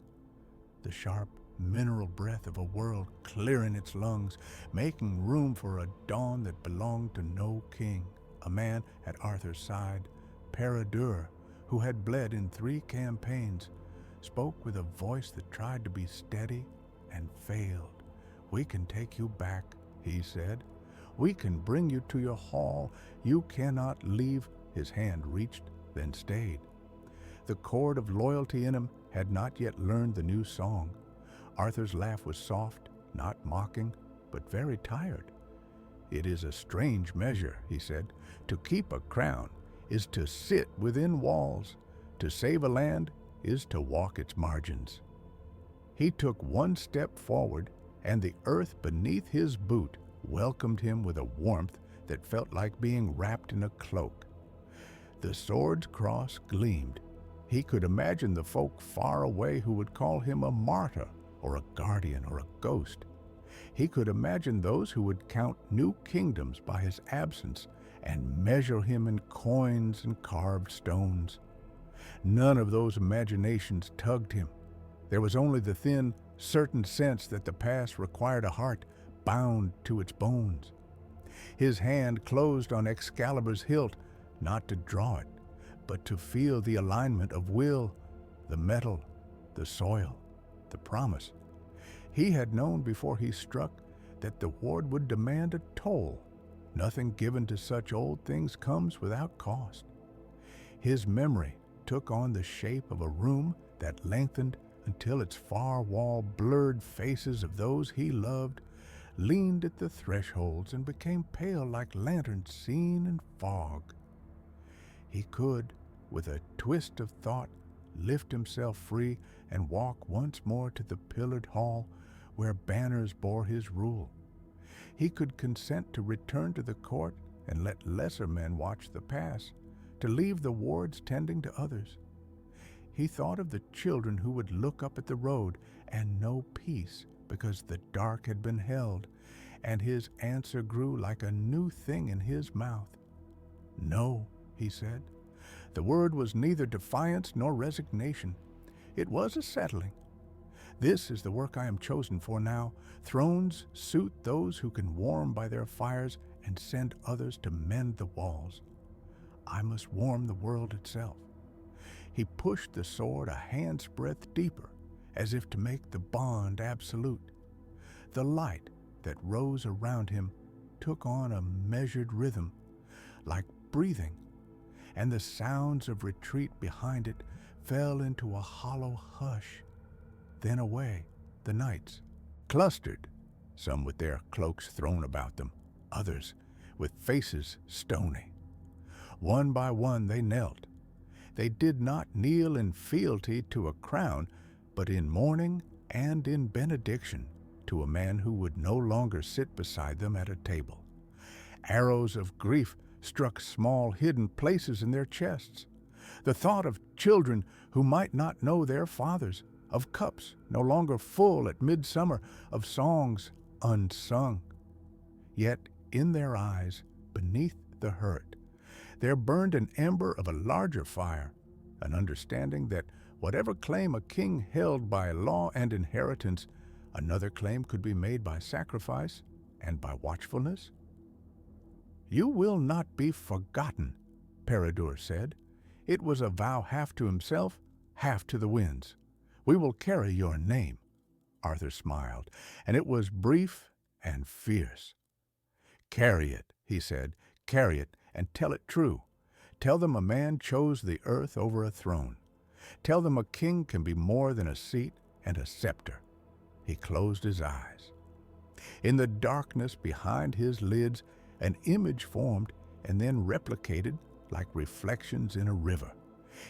The sharp, mineral breath of a world clearing its lungs, making room for a dawn that belonged to no king. A man at Arthur's side, Peredur, who had bled in 3 campaigns, spoke with a voice that tried to be steady and failed. "We can take you back," he said. "We can bring you to your hall. You cannot leave." His hand reached, then stayed. The chord of loyalty in him had not yet learned the new song. Arthur's laugh was soft, not mocking, but very tired. "It is a strange measure," he said. "To keep a crown is to sit within walls. To save a land is to walk its margins." He took 1 step forward, and the earth beneath his boot welcomed him with a warmth that felt like being wrapped in a cloak. The sword's cross gleamed. He could imagine the folk far away who would call him a martyr or a guardian or a ghost. He could imagine those who would count new kingdoms by his absence and measure him in coins and carved stones. None of those imaginations tugged him. There was only the thin, certain sense that the past required a heart bound to its bones. His hand closed on Excalibur's hilt, not to draw it, but to feel the alignment of will, the metal, the soil, the promise. He had known before he struck that the ward would demand a toll. Nothing given to such old things comes without cost. His memory took on the shape of a room that lengthened until its far wall blurred faces of those he loved, leaned at the thresholds and became pale like lanterns seen in fog. He could, with a twist of thought, lift himself free and walk once more to the pillared hall where banners bore his rule. He could consent to return to the court and let lesser men watch the pass, to leave the wards tending to others. He thought of the children who would look up at the road and know peace because the dark had been held, and his answer grew like a new thing in his mouth. "No," he said. The word was neither defiance nor resignation. It was a settling. "This is the work I am chosen for now. Thrones suit those who can warm by their fires and send others to mend the walls. I must warm the world itself." He pushed the sword a hand's breadth deeper, as if to make the bond absolute. The light that rose around him took on a measured rhythm, like breathing, and the sounds of retreat behind it fell into a hollow hush. Then away the knights clustered, some with their cloaks thrown about them, others with faces stony. One by one they knelt. They did not kneel in fealty to a crown, but in mourning and in benediction to a man who would no longer sit beside them at a table. Arrows of grief struck small hidden places in their chests. The thought of children who might not know their fathers, of cups no longer full at midsummer, of songs unsung. Yet in their eyes, beneath the hurt, there burned an ember of a larger fire, an understanding that whatever claim a king held by law and inheritance, another claim could be made by sacrifice and by watchfulness. "You will not be forgotten," Peredur said. It was a vow half to himself, half to the winds. "We will carry your name." Arthur smiled, and it was brief and fierce. "Carry it," he said. "Carry it and tell it true. Tell them a man chose the earth over a throne. Tell them a king can be more than a seat and a scepter." He closed his eyes. In the darkness behind his lids, an image formed and then replicated like reflections in a river.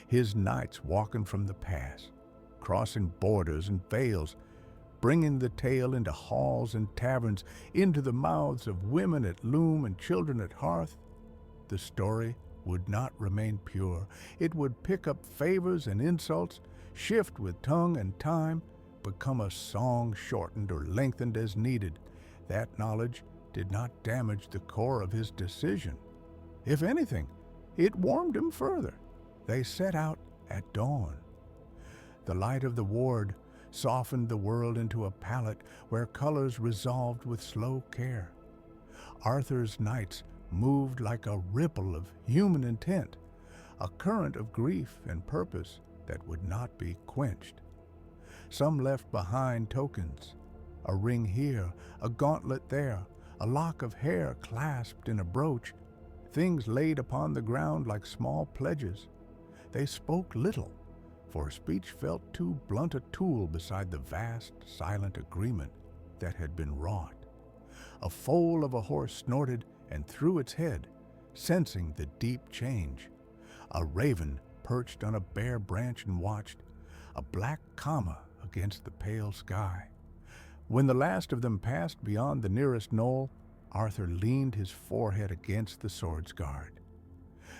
His knights walking from the pass, crossing borders and vales, bringing the tale into halls and taverns, into the mouths of women at loom and children at hearth. The story would not remain pure. It would pick up favors and insults, shift with tongue and time, become a song shortened or lengthened as needed. That knowledge did not damage the core of his decision. If anything, it warmed him further. They set out at dawn. The light of the ward softened the world into a palette where colors resolved with slow care. Arthur's knights moved like a ripple of human intent, a current of grief and purpose that would not be quenched. Some left behind tokens, a ring here, a gauntlet there, a lock of hair clasped in a brooch, things laid upon the ground like small pledges. They spoke little, for speech felt too blunt a tool beside the vast, silent agreement that had been wrought. A foal of a horse snorted and threw its head, sensing the deep change. A raven perched on a bare branch and watched, a black comma against the pale sky. When the last of them passed beyond the nearest knoll, Arthur leaned his forehead against the sword's guard.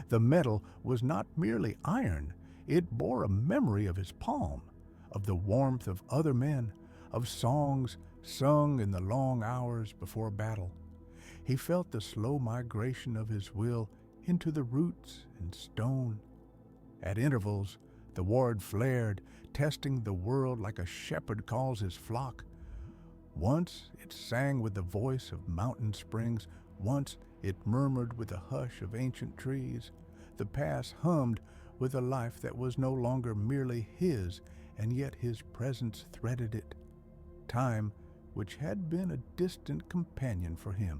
The metal was not merely iron, it bore a memory of his palm, of the warmth of other men, of songs sung in the long hours before battle. He felt the slow migration of his will into the roots and stone. At intervals, the ward flared, testing the world like a shepherd calls his flock. Once it sang with the voice of mountain springs, once it murmured with the hush of ancient trees. The past hummed with a life that was no longer merely his, and yet his presence threaded it. Time, which had been a distant companion for him,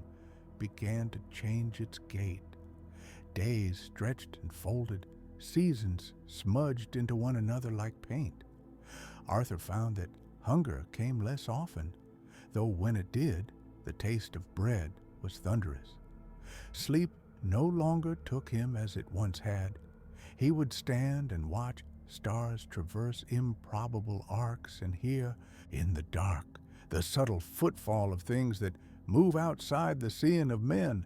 began to change its gait. Days stretched and folded, seasons smudged into one another like paint. Arthur found that hunger came less often, though when it did, the taste of bread was thunderous. Sleep no longer took him as it once had. He would stand and watch stars traverse improbable arcs and hear, in the dark, the subtle footfall of things that move outside the seeing of men.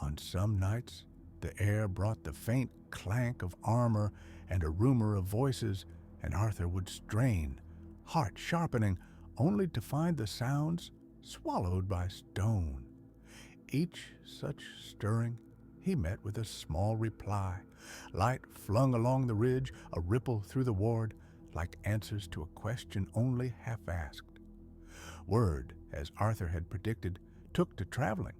On some nights, the air brought the faint clank of armor and a rumor of voices, and Arthur would strain, heart sharpening, only to find the sounds swallowed by stone. Each such stirring he met with a small reply, light flung along the ridge, a ripple through the ward, like answers to a question only half-asked. Word, as Arthur had predicted, took to traveling.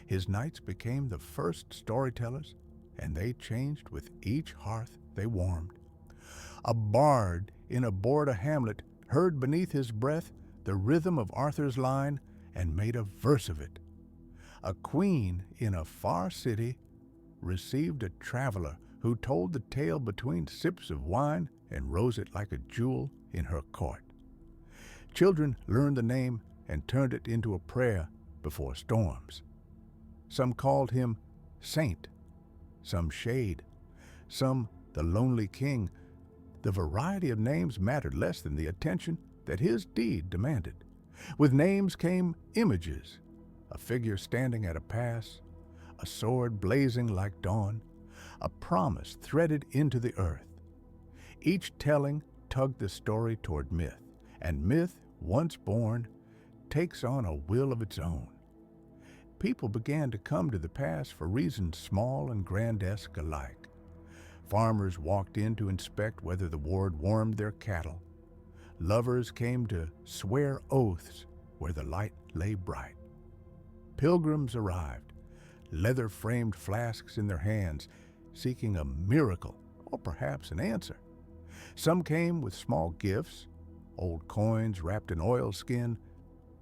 His knights became the first storytellers, and they changed with each hearth they warmed. A bard in a border hamlet heard beneath his breath the rhythm of Arthur's line and made a verse of it. A queen in a far city received a traveler who told the tale between sips of wine and rose it like a jewel in her court. Children learned the name and turned it into a prayer before storms. Some called him Saint, some Shade, some the Lonely King. The variety of names mattered less than the attention that his deed demanded. With names came images, a figure standing at a pass, a sword blazing like dawn, a promise threaded into the earth. Each telling tugged the story toward myth, and myth, once born, takes on a will of its own. People began to come to the pass for reasons small and grandesque alike. Farmers walked in to inspect whether the ward warmed their cattle. Lovers came to swear oaths where the light lay bright. Pilgrims arrived, leather-framed flasks in their hands, seeking a miracle or perhaps an answer. Some came with small gifts, old coins wrapped in oilskin,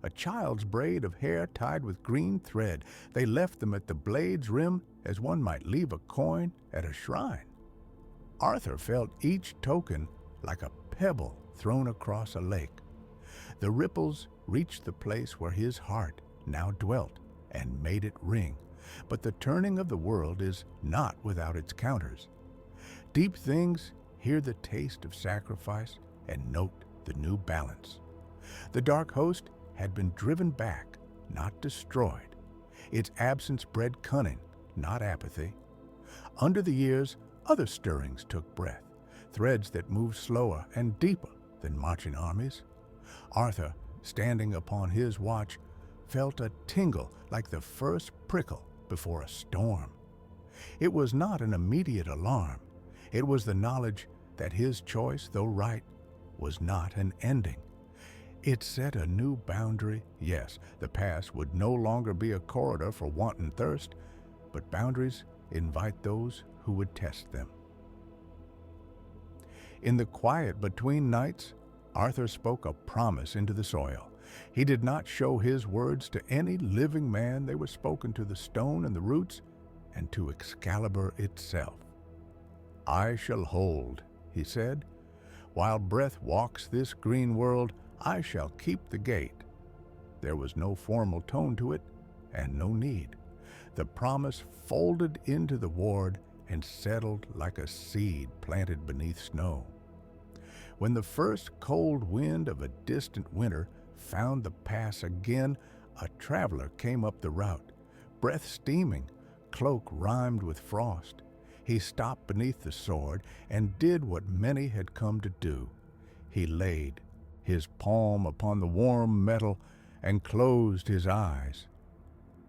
a child's braid of hair tied with green thread. They left them at the blade's rim as one might leave a coin at a shrine. Arthur felt each token like a pebble thrown across a lake. The ripples reached the place where his heart now dwelt and made it ring. But the turning of the world is not without its counters. Deep things hear the taste of sacrifice and note the new balance. The dark host had been driven back, not destroyed. Its absence bred cunning, not apathy. Under the years, other stirrings took breath, threads that moved slower and deeper than marching armies. Arthur, standing upon his watch, felt a tingle like the first prickle before a storm. It was not an immediate alarm. It was the knowledge that his choice, though right, was not an ending. It set a new boundary. Yes, the pass would no longer be a corridor for wanton thirst, but boundaries invite those who would test them. In the quiet between nights, Arthur spoke a promise into the soil. He did not show his words to any living man. They were spoken to the stone and the roots, and to Excalibur itself. "I shall hold," he said. "While breath walks this green world, I shall keep the gate." There was no formal tone to it, and no need. The promise folded into the ward and settled like a seed planted beneath snow. When the first cold wind of a distant winter found the pass again, a traveler came up the route, breath steaming, cloak rimed with frost. He stopped beneath the sword and did what many had come to do. He laid his palm upon the warm metal and closed his eyes.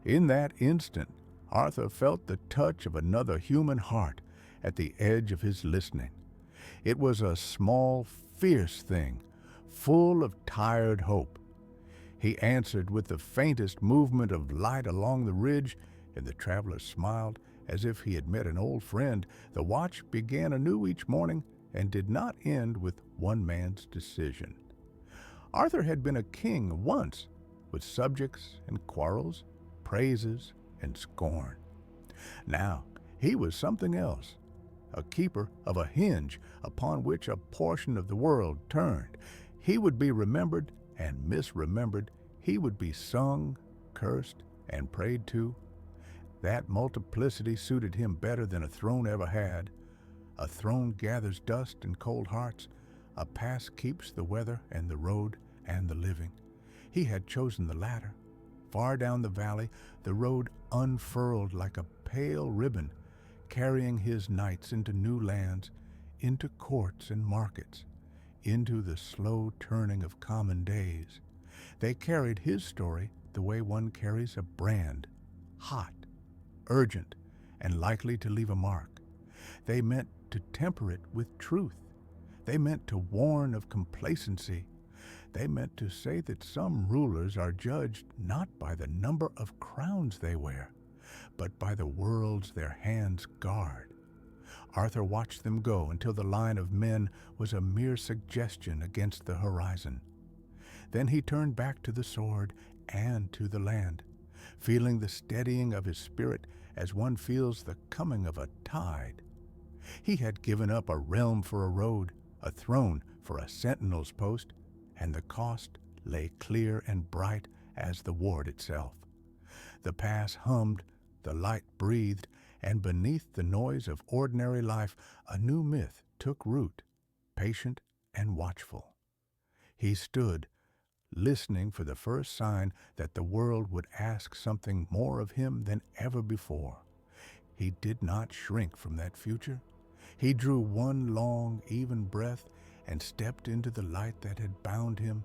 In that instant, Arthur felt the touch of another human heart at the edge of his listening. It was a small, fierce thing, full of tired hope. He answered with the faintest movement of light along the ridge, and the traveler smiled as if he had met an old friend. The watch began anew each morning and did not end with one man's decision. Arthur had been a king once, with subjects and quarrels, praises and scorn. Now he was something else, a keeper of a hinge upon which a portion of the world turned. He would be remembered and misremembered. He would be sung, cursed, and prayed to. That multiplicity suited him better than a throne ever had. A throne gathers dust and cold hearts. A pass keeps the weather and the road and the living. He had chosen the latter. Far down the valley, the road unfurled like a pale ribbon, carrying his knights into new lands, into courts and markets, into the slow turning of common days. They carried his story the way one carries a brand, hot, urgent, and likely to leave a mark. They meant to temper it with truth. They meant to warn of complacency. They meant to say that some rulers are judged not by the number of crowns they wear, but by the worlds their hands guard. Arthur watched them go until the line of men was a mere suggestion against the horizon. Then he turned back to the sword and to the land, feeling the steadying of his spirit as one feels the coming of a tide. He had given up a realm for a road, a throne for a sentinel's post, and the cost lay clear and bright as the ward itself. The pass hummed, the light breathed, and beneath the noise of ordinary life, a new myth took root, patient and watchful. He stood, listening for the first sign that the world would ask something more of him than ever before. He did not shrink from that future. He drew one long, even breath and stepped into the light that had bound him